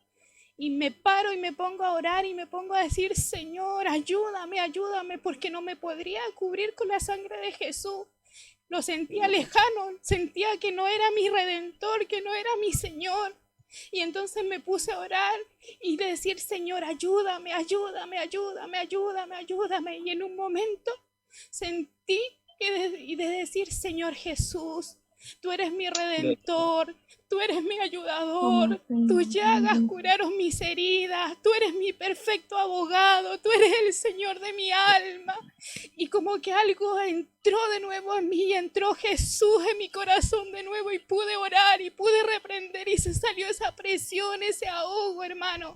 Y me paro y me pongo a orar y me pongo a decir, Señor, ayúdame, ayúdame, porque no me podría cubrir con la sangre de Jesús. Lo sentía lejano, sentía que no era mi Redentor, que no era mi Señor. Y entonces me puse a orar y decir, Señor, ayúdame, ayúdame, ayúdame, ayúdame, ayúdame. Y en un momento sentí de decir, Señor Jesús, Tú eres mi redentor, tú eres mi ayudador, tus llagas curaron mis heridas, tú eres mi perfecto abogado, tú eres el Señor de mi alma. Y como que algo entró de nuevo en mí, entró Jesús en mi corazón de nuevo y pude orar y pude reprender y se salió esa presión, ese ahogo, hermano.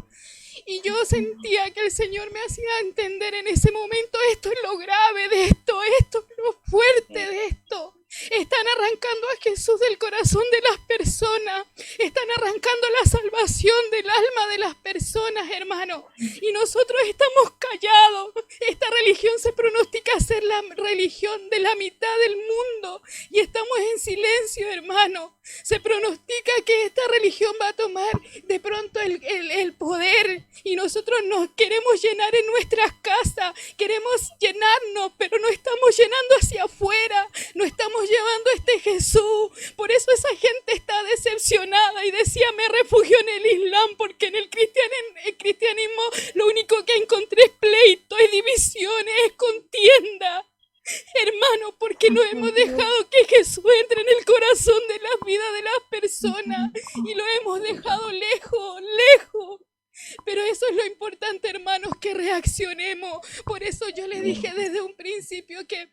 Y yo sentía que el Señor me hacía entender en ese momento, esto es lo grave de esto, esto es lo fuerte de esto. Están arrancando a Jesús del corazón de las personas, están arrancando la salvación del alma de las personas, hermano, y nosotros estamos callados. Esta religión se pronostica ser la religión de la mitad del mundo y estamos en silencio, hermano. Se pronostica que esta religión va a tomar de pronto el poder y nosotros nos queremos llenar en nuestras casas, queremos llenarnos, pero no estamos llenando hacia afuera, no estamos llevando a este Jesús. Por eso esa gente está decepcionada y decía, me refugio en el Islam, porque en el cristianismo lo único que encontré es pleito, es divisiones, es contienda. Hermano, porque no hemos dejado que Jesús entre en el corazón de la vida de las personas y lo hemos dejado lejos, lejos. Pero eso es lo importante, hermanos, que reaccionemos. Por eso yo le dije desde un principio que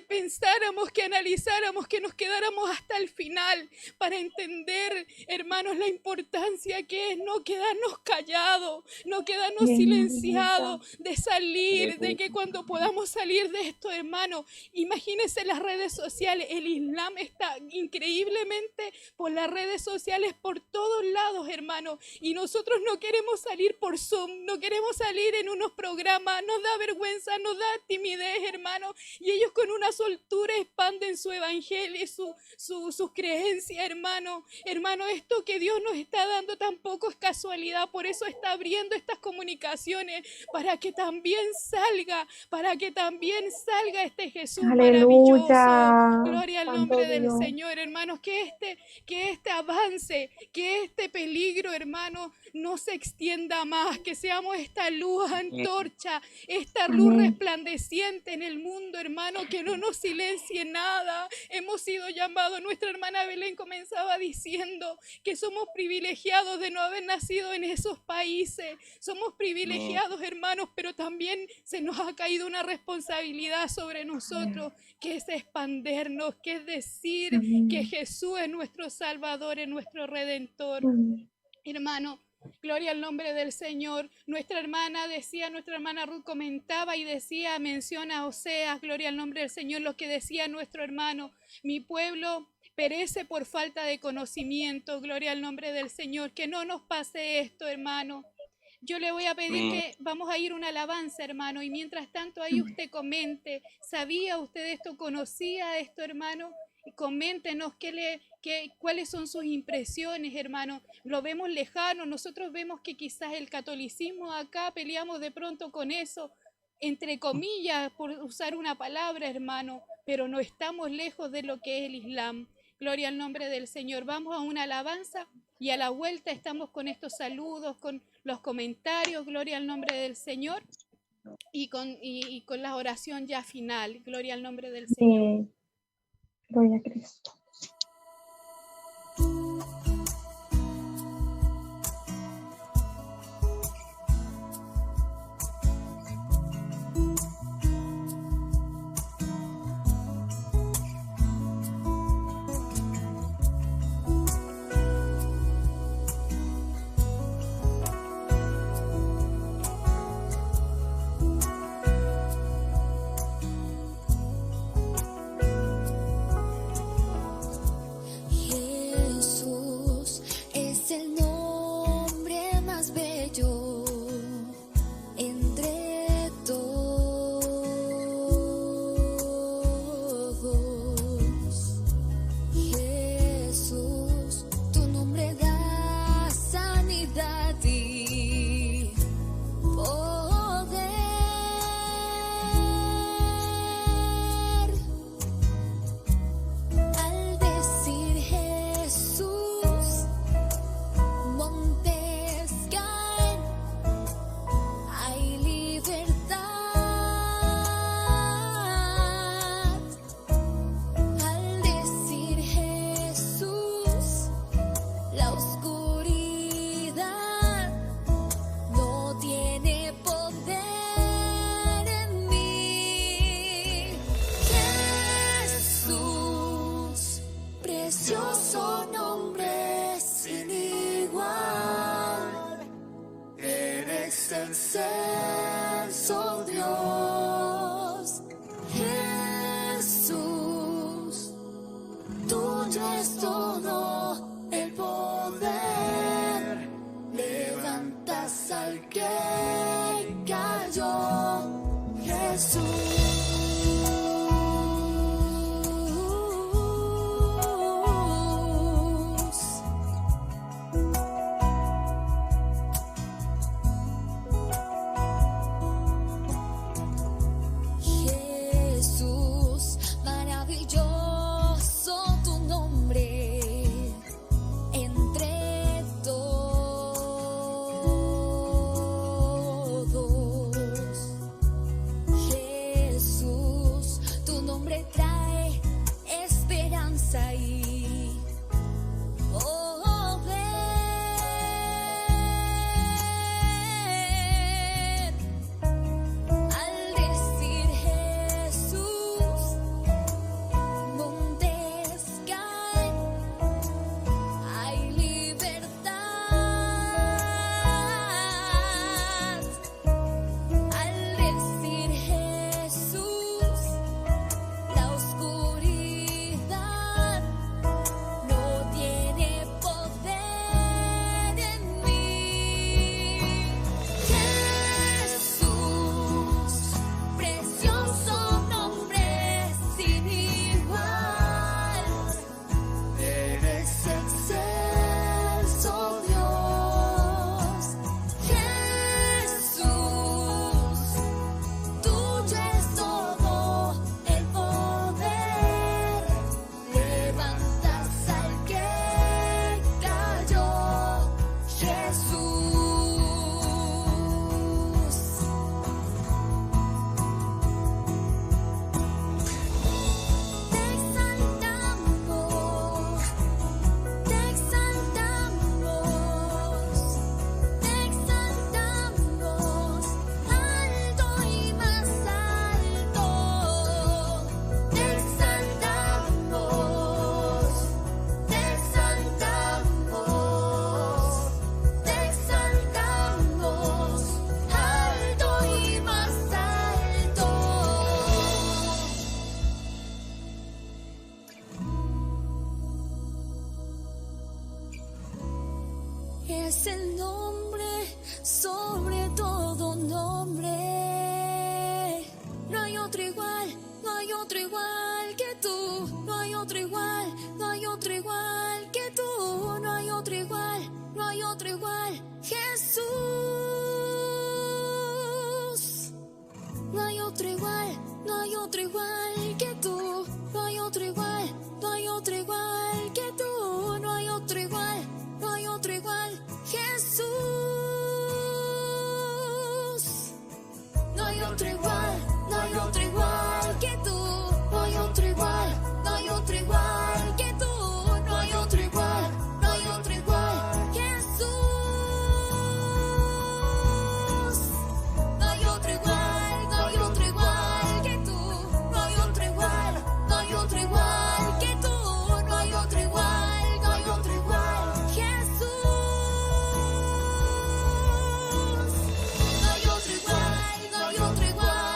pensáramos, que analizáramos, que nos quedáramos hasta el final para entender, hermanos, la importancia que es no quedarnos callados, no quedarnos silenciados, de salir, de que cuando podamos salir de esto, hermanos, imagínense las redes sociales, el Islam está increíblemente por las redes sociales por todos lados, hermanos, y nosotros no queremos salir por Zoom, no queremos salir en unos programas, nos da vergüenza, nos da timidez, hermanos, y ellos con una soltura expanden su evangelio, sus creencias, hermano. Hermano, esto que Dios nos está dando tampoco es casualidad, por eso está abriendo estas comunicaciones, para que también salga este Jesús maravilloso. Gloria al nombre del Señor, hermanos, que este avance, que este peligro, hermano, no se extienda más, que seamos esta luz antorcha, esta luz resplandeciente en el mundo, hermano, que no nos silencie nada. Hemos sido llamados, nuestra hermana Belén comenzaba diciendo que somos privilegiados de no haber nacido en esos países, somos privilegiados, hermanos, pero también se nos ha caído una responsabilidad sobre nosotros, que es expandernos, que es decir que Jesús es nuestro Salvador, es nuestro Redentor. Hermano, gloria al nombre del Señor. Nuestra hermana Ruth comentaba y decía, menciona a Oseas, gloria al nombre del Señor, lo que decía nuestro hermano, mi pueblo perece por falta de conocimiento, gloria al nombre del Señor, que no nos pase esto, hermano. Yo le voy a pedir que vamos a ir una alabanza, hermano, y mientras tanto ahí usted comente, ¿sabía usted esto? ¿Conocía esto, hermano? Coméntenos cuáles son sus impresiones, hermano. Lo vemos lejano, nosotros vemos que quizás el catolicismo acá peleamos de pronto con eso, entre comillas, por usar una palabra, hermano, pero no estamos lejos de lo que es el Islam. Gloria al nombre del Señor. Vamos a una alabanza y a la vuelta estamos con estos saludos, con los comentarios, gloria al nombre del Señor, y con la oración ya final, gloria al nombre del Señor. Gloria a Cristo. tuyo es todo el poder. Levantas al que cayó, Jesús. Es el nombre sobre todo nombre. No hay otro igual, no hay otro igual que tú. No hay otro igual, no hay otro igual que tú. No hay otro igual, no hay otro igual. Jesús. No hay otro igual, no hay otro igual que tú. No hay otro igual, no hay otro igual que tú. No hay otro igual, no hay otro igual. Jesús. No hay otro igual, no hay otro igual que tú. No hay otro igual, no hay otro igual que tú. No hay otro igual, no hay otro igual. Jesús. No hay otro igual, no hay otro igual que tú. No hay otro igual, no hay otro igual que tú. No hay otro igual, no hay otro igual. Jesús. No hay otro igual, no hay otro igual.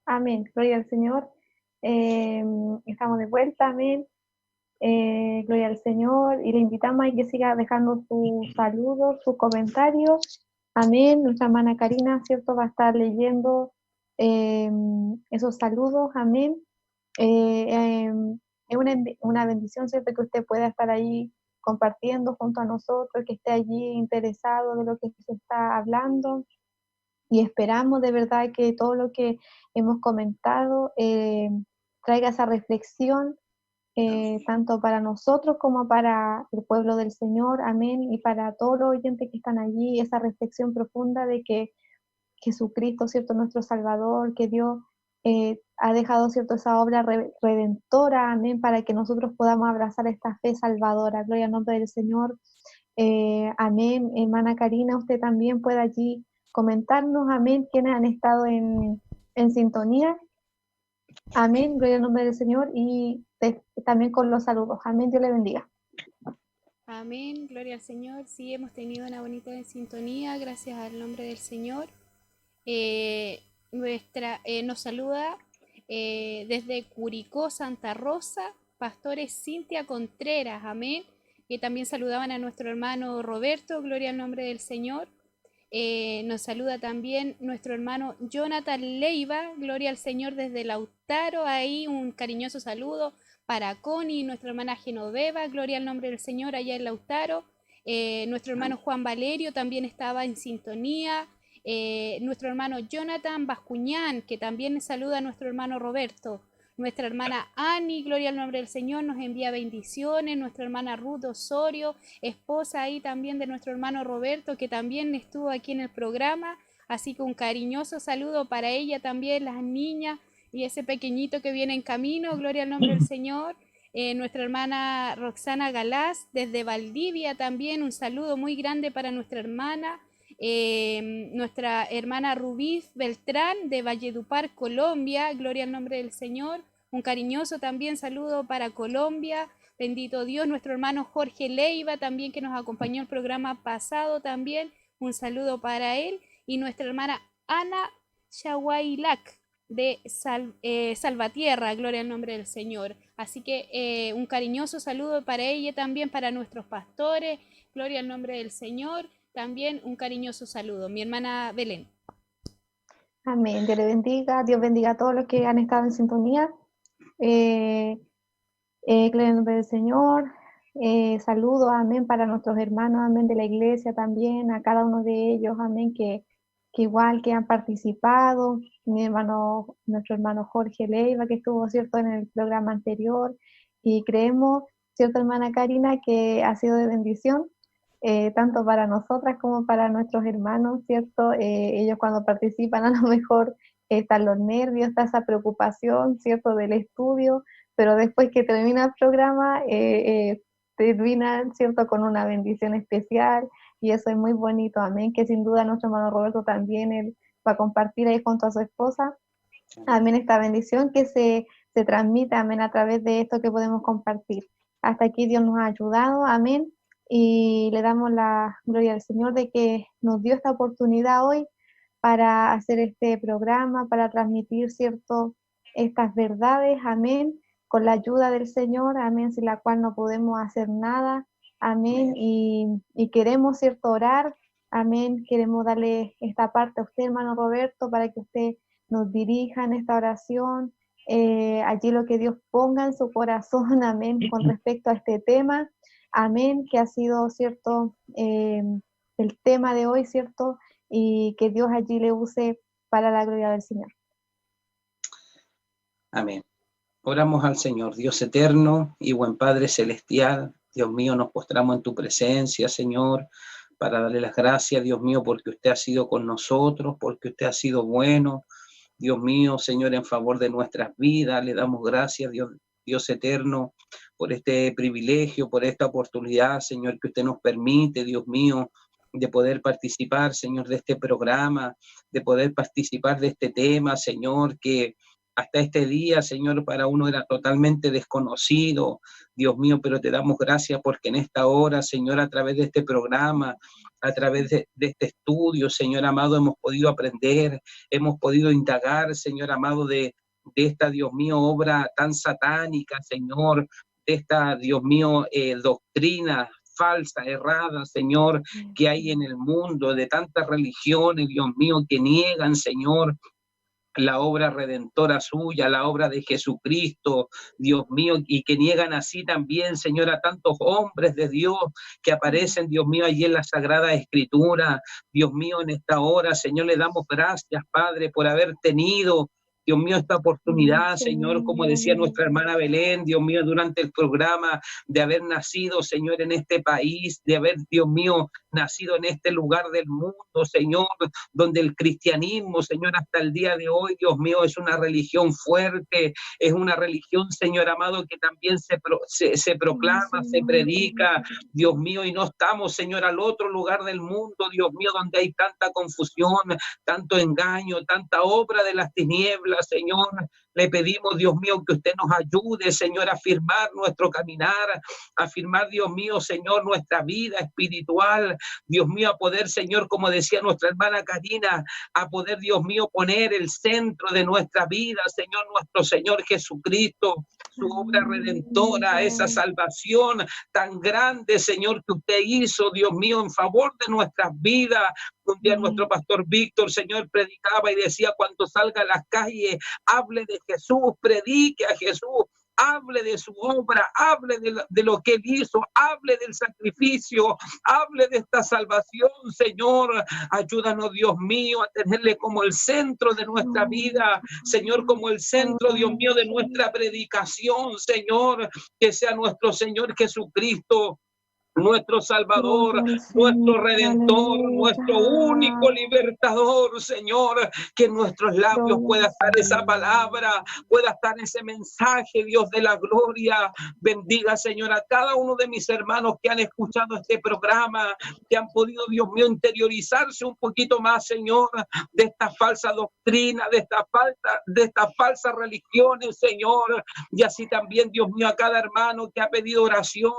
Amén. Gloria al Señor. Estamos de vuelta, amén. Gloria al Señor. Y le invitamos a que siga dejando sus saludos, sus comentarios. Amén. Nuestra hermana Karina, ¿cierto? Va a estar leyendo esos saludos. Amén. Es una bendición, ¿cierto? Que usted pueda estar ahí compartiendo junto a nosotros, que esté allí interesado de lo que se está hablando. Y esperamos de verdad que todo lo que hemos comentado traiga esa reflexión, tanto para nosotros como para el pueblo del Señor, amén, y para todos los oyentes que están allí, esa reflexión profunda de que Jesucristo, ¿cierto?, nuestro Salvador, que Dios ha dejado, ¿cierto?, esa obra redentora, amén, para que nosotros podamos abrazar esta fe salvadora. Gloria al nombre del Señor. Amén. Hermana Karina, usted también puede allí comentarnos, amén, quienes han estado en sintonía. Amén, gloria al nombre del Señor, y también con los saludos. Amén, Dios le bendiga. Amén, gloria al Señor. Sí, hemos tenido una bonita sintonía, gracias al nombre del Señor. Nos saluda desde Curicó, Santa Rosa, pastores Cintia Contreras, amén. Que también saludaban a nuestro hermano Roberto, gloria al nombre del Señor. Nos saluda también nuestro hermano Jonathan Leiva, gloria al Señor desde Lautaro, ahí un cariñoso saludo para Connie, nuestra hermana Genoveva, gloria al nombre del Señor allá en Lautaro. Nuestro hermano Juan Valerio también estaba en sintonía. Nuestro hermano Jonathan Bascuñán, que también saluda a nuestro hermano Roberto. Nuestra hermana Annie, gloria al nombre del Señor, nos envía bendiciones. Nuestra hermana Ruth Osorio, esposa ahí también de nuestro hermano Roberto, que también estuvo aquí en el programa. Así que un cariñoso saludo para ella también, las niñas y ese pequeñito que viene en camino, gloria al nombre del Señor. Nuestra hermana Roxana Galás, desde Valdivia también, un saludo muy grande para nuestra hermana. Nuestra hermana Rubí Beltrán de Valledupar, Colombia, gloria al nombre del Señor, un cariñoso también saludo para Colombia, bendito Dios. Nuestro hermano Jorge Leiva también, que nos acompañó el programa pasado también, un saludo para él. Y nuestra hermana Ana Shawailac de Salvatierra, gloria al nombre del Señor. Así que un cariñoso saludo para ella también, para nuestros pastores, gloria al nombre del Señor. También un cariñoso saludo. Mi hermana Belén. Amén. Dios le bendiga. Dios bendiga a todos los que han estado en sintonía. Gloria al nombre del Señor. Saludos, amén, para nuestros hermanos, amén, de la iglesia también, a cada uno de ellos, amén, que igual que han participado. Nuestro hermano Jorge Leiva, que estuvo, cierto, en el programa anterior. Y creemos, cierto, hermana Karina, que ha sido de bendición. Tanto para nosotras como para nuestros hermanos, ¿cierto? Ellos cuando participan a lo mejor están los nervios, está esa preocupación, ¿cierto? Del estudio, pero después que termina el programa, terminan, ¿cierto? Con una bendición especial, y eso es muy bonito, amén, que sin duda nuestro hermano Roberto también él va a compartir ahí junto a su esposa, amén, esta bendición que se transmite, amén, a través de esto que podemos compartir. Hasta aquí Dios nos ha ayudado, amén. Y le damos la gloria al Señor de que nos dio esta oportunidad hoy para hacer este programa, para transmitir, ¿cierto?, estas verdades, amén, con la ayuda del Señor, amén, sin la cual no podemos hacer nada, amén, y queremos, ¿cierto?, orar, amén, queremos darle esta parte a usted, hermano Roberto, para que usted nos dirija en esta oración, allí lo que Dios ponga en su corazón, amén, con respecto a este tema. Amén, que ha sido, ¿cierto?, el tema de hoy, ¿cierto? Y que Dios allí le use para la gloria del Señor. Amén. Oramos al Señor, Dios eterno y buen Padre celestial. Dios mío, nos postramos en tu presencia, Señor, para darle las gracias, Dios mío, porque usted ha sido con nosotros, porque usted ha sido bueno. Dios mío, Señor, en favor de nuestras vidas, le damos gracias, Dios eterno, por este privilegio, por esta oportunidad, Señor, que usted nos permite, Dios mío, de poder participar, Señor, de este programa, de poder participar de este tema, Señor, que hasta este día, Señor, para uno era totalmente desconocido, Dios mío, pero te damos gracias porque en esta hora, Señor, a través de este programa, a través de este estudio, Señor amado, hemos podido aprender, hemos podido indagar, Señor amado, de esta, Dios mío, obra tan satánica, Señor, de esta, Dios mío, doctrina falsa, errada, Señor, que hay en el mundo, de tantas religiones, Dios mío, que niegan, Señor, la obra redentora suya, la obra de Jesucristo, Dios mío, y que niegan así también, Señor, a tantos hombres de Dios que aparecen, Dios mío, allí en la Sagrada Escritura. Dios mío, en esta hora, Señor, le damos gracias, Padre, por haber tenido, Dios mío, esta oportunidad, Señor, como decía nuestra hermana Belén, Dios mío, durante el programa, de haber nacido, Señor, en este país, de haber, Dios mío, nacido en este lugar del mundo, Señor, donde el cristianismo, Señor, hasta el día de hoy, Dios mío, es una religión fuerte, es una religión, Señor amado, que también se proclama, se predica, Dios mío, y no estamos, Señor, al otro lugar del mundo, Dios mío, donde hay tanta confusión, tanto engaño, tanta obra de las tinieblas, Señor. Le pedimos, Dios mío, que usted nos ayude, Señor, a afirmar nuestro caminar, a afirmar, Dios mío, Señor, nuestra vida espiritual, Dios mío, a poder, Señor, como decía nuestra hermana Karina, a poder, Dios mío, poner el centro de nuestra vida, Señor, nuestro Señor Jesucristo, su obra redentora, esa salvación tan grande, Señor, que usted hizo, Dios mío, en favor de nuestras vidas. Un día nuestro pastor Víctor, Señor, predicaba y decía, cuando salga a las calles, hable de Jesús, predique a Jesús, hable de su obra, hable de lo que él hizo, hable del sacrificio, hable de esta salvación, Señor. Ayúdanos, Dios mío, a tenerle como el centro de nuestra vida, Señor, como el centro, Dios mío, de nuestra predicación, Señor, que sea nuestro Señor Jesucristo, nuestro Salvador, nuestro Redentor, nuestro único libertador, Señor, que en nuestros labios pueda estar esa palabra, pueda estar ese mensaje, Dios de la gloria. Bendiga, Señor, a cada uno de mis hermanos que han escuchado este programa, que han podido, Dios mío, interiorizarse un poquito más, Señor, de esta falsa doctrina, de estas falsas religiones, Señor, y así también, Dios mío, a cada hermano que ha pedido oración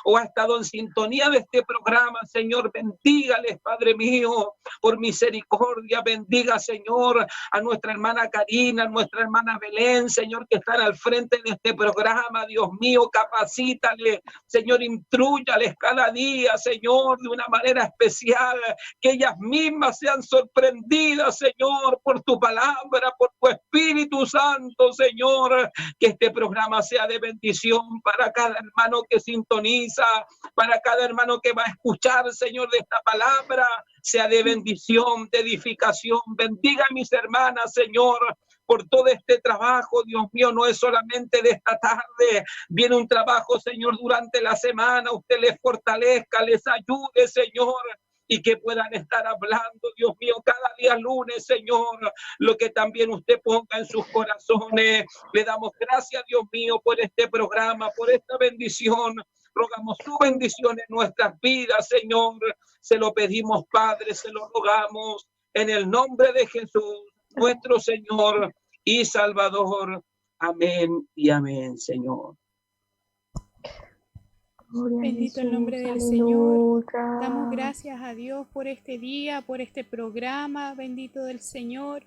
o ha estado en sintonía de este programa, Señor, bendígales, Padre mío, por misericordia, bendiga, Señor, a nuestra hermana Karina, a nuestra hermana Belén, Señor, que están al frente de este programa, Dios mío, capacítale, Señor, intrúyales cada día, Señor, de una manera especial, que ellas mismas sean sorprendidas, Señor, por tu palabra, por tu Espíritu Santo, Señor, que este programa sea de bendición para cada hermano que sintoniza, para cada hermano que va a escuchar, Señor, de esta palabra, sea de bendición, de edificación. Bendiga a mis hermanas, Señor, por todo este trabajo, Dios mío, no es solamente de esta tarde, viene un trabajo, Señor, durante la semana, usted les fortalezca, les ayude, Señor, y que puedan estar hablando, Dios mío, cada día lunes, Señor, lo que también usted ponga en sus corazones. Le damos gracias, Dios mío, por este programa, por esta bendición. Rogamos su bendición en nuestras vidas, Señor. Se lo pedimos, Padre, se lo rogamos en el nombre de Jesús, nuestro Señor y Salvador. Amén y amén, Señor. Bendito el nombre del Señor. Damos gracias a Dios por este día, por este programa. Bendito del Señor.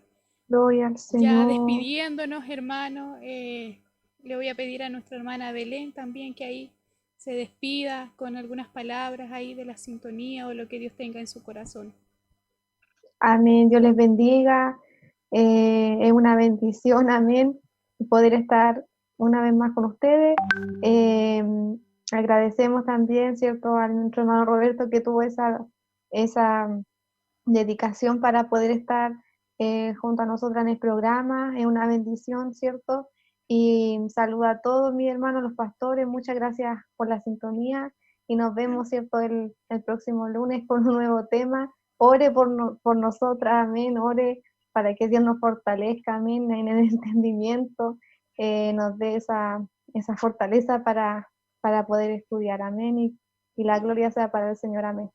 Gloria al Señor. Ya despidiéndonos, hermano, le voy a pedir a nuestra hermana Belén también que ahí se despida con algunas palabras ahí de la sintonía o lo que Dios tenga en su corazón. Amén, Dios les bendiga. Es una bendición, amén, poder estar una vez más con ustedes. Agradecemos también, ¿cierto?, a nuestro hermano Roberto que tuvo esa dedicación para poder estar junto a nosotras en el programa. Es una bendición, ¿cierto? Y saludo a todos mis hermanos, los pastores. Muchas gracias por la sintonía y nos vemos, ¿cierto?, el próximo lunes con un nuevo tema. Ore por nosotras, amén. Ore para que Dios nos fortalezca, amén, en el entendimiento, nos dé esa fortaleza para poder estudiar, amén, y la gloria sea para el Señor, amén.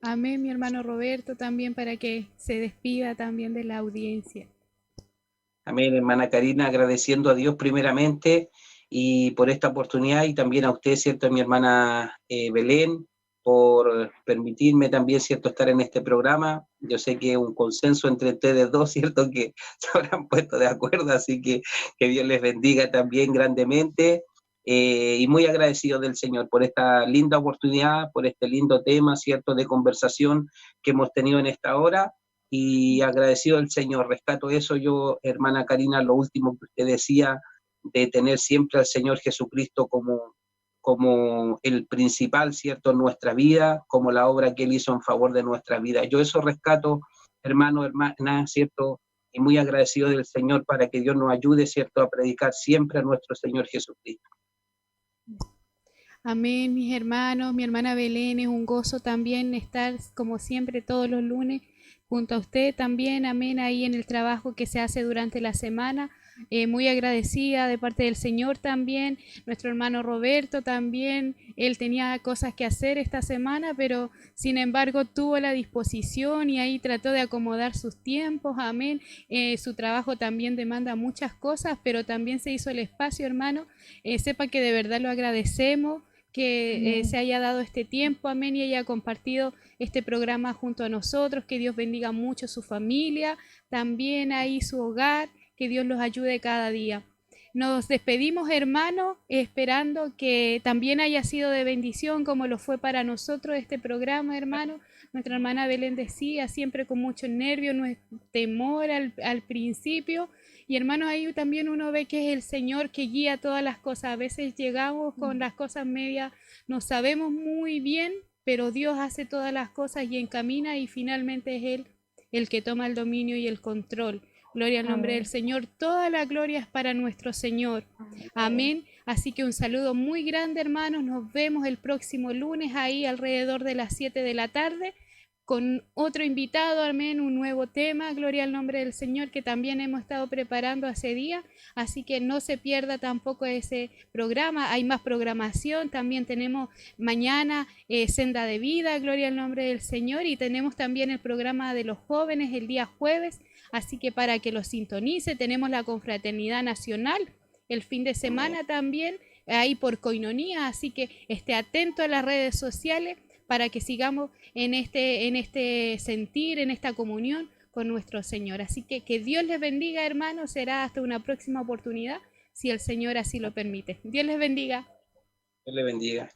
Amén, mi hermano Roberto, también para que se despida también de la audiencia. Amén, hermana Karina, agradeciendo a Dios primeramente y por esta oportunidad y también a usted, ¿cierto? Mi hermana Belén, por permitirme también, ¿cierto?, estar en este programa. Yo sé que es un consenso entre ustedes dos, ¿cierto?, que se habrán puesto de acuerdo, así que Dios les bendiga también grandemente. Y muy agradecido del Señor por esta linda oportunidad, por este lindo tema, ¿cierto?, de conversación que hemos tenido en esta hora. Y agradecido del Señor, rescato eso yo, hermana Karina, lo último que usted decía, de tener siempre al Señor Jesucristo como el principal, ¿cierto?, en nuestra vida, como la obra que Él hizo en favor de nuestra vida. Yo eso rescato, hermano, hermana, ¿cierto?, y muy agradecido del Señor para que Dios nos ayude, ¿cierto?, a predicar siempre a nuestro Señor Jesucristo. Amén, mis hermanos, mi hermana Belén, es un gozo también estar como siempre todos los lunes junto a usted también, amén, ahí en el trabajo que se hace durante la semana. Muy agradecida de parte del Señor también, nuestro hermano Roberto también, él tenía cosas que hacer esta semana, pero sin embargo tuvo la disposición y ahí trató de acomodar sus tiempos, amén. Su trabajo también demanda muchas cosas, pero también se hizo el espacio, hermano. Sepa que de verdad lo agradecemos que se haya dado este tiempo, amén, y haya compartido este programa junto a nosotros, que Dios bendiga mucho su familia, también ahí su hogar, que Dios los ayude cada día. Nos despedimos, hermanos, esperando que también haya sido de bendición como lo fue para nosotros este programa, hermano. Nuestra hermana Belén decía, siempre con mucho nervio, no es temor al principio. Y hermanos, ahí también uno ve que es el Señor que guía todas las cosas. A veces llegamos con las cosas medias, no sabemos muy bien, pero Dios hace todas las cosas y encamina y finalmente es Él el que toma el dominio y el control. Gloria al nombre del Señor. Toda la gloria es para nuestro Señor. Amén. Así que un saludo muy grande, hermanos. Nos vemos el próximo lunes ahí alrededor de las 7 de la tarde con otro invitado, amén, un nuevo tema, gloria al nombre del Señor, que también hemos estado preparando hace día, así que no se pierda tampoco ese programa, hay más programación, también tenemos mañana Senda de Vida, gloria al nombre del Señor, y tenemos también el programa de los jóvenes el día jueves, así que para que lo sintonice, tenemos la Confraternidad Nacional, el fin de semana también, ahí por Coinonía, así que esté atento a las redes sociales, para que sigamos en este sentir, en esta comunión con nuestro Señor. Así que Dios les bendiga, hermanos. Será hasta una próxima oportunidad, si el Señor así lo permite. Dios les bendiga. Dios le bendiga.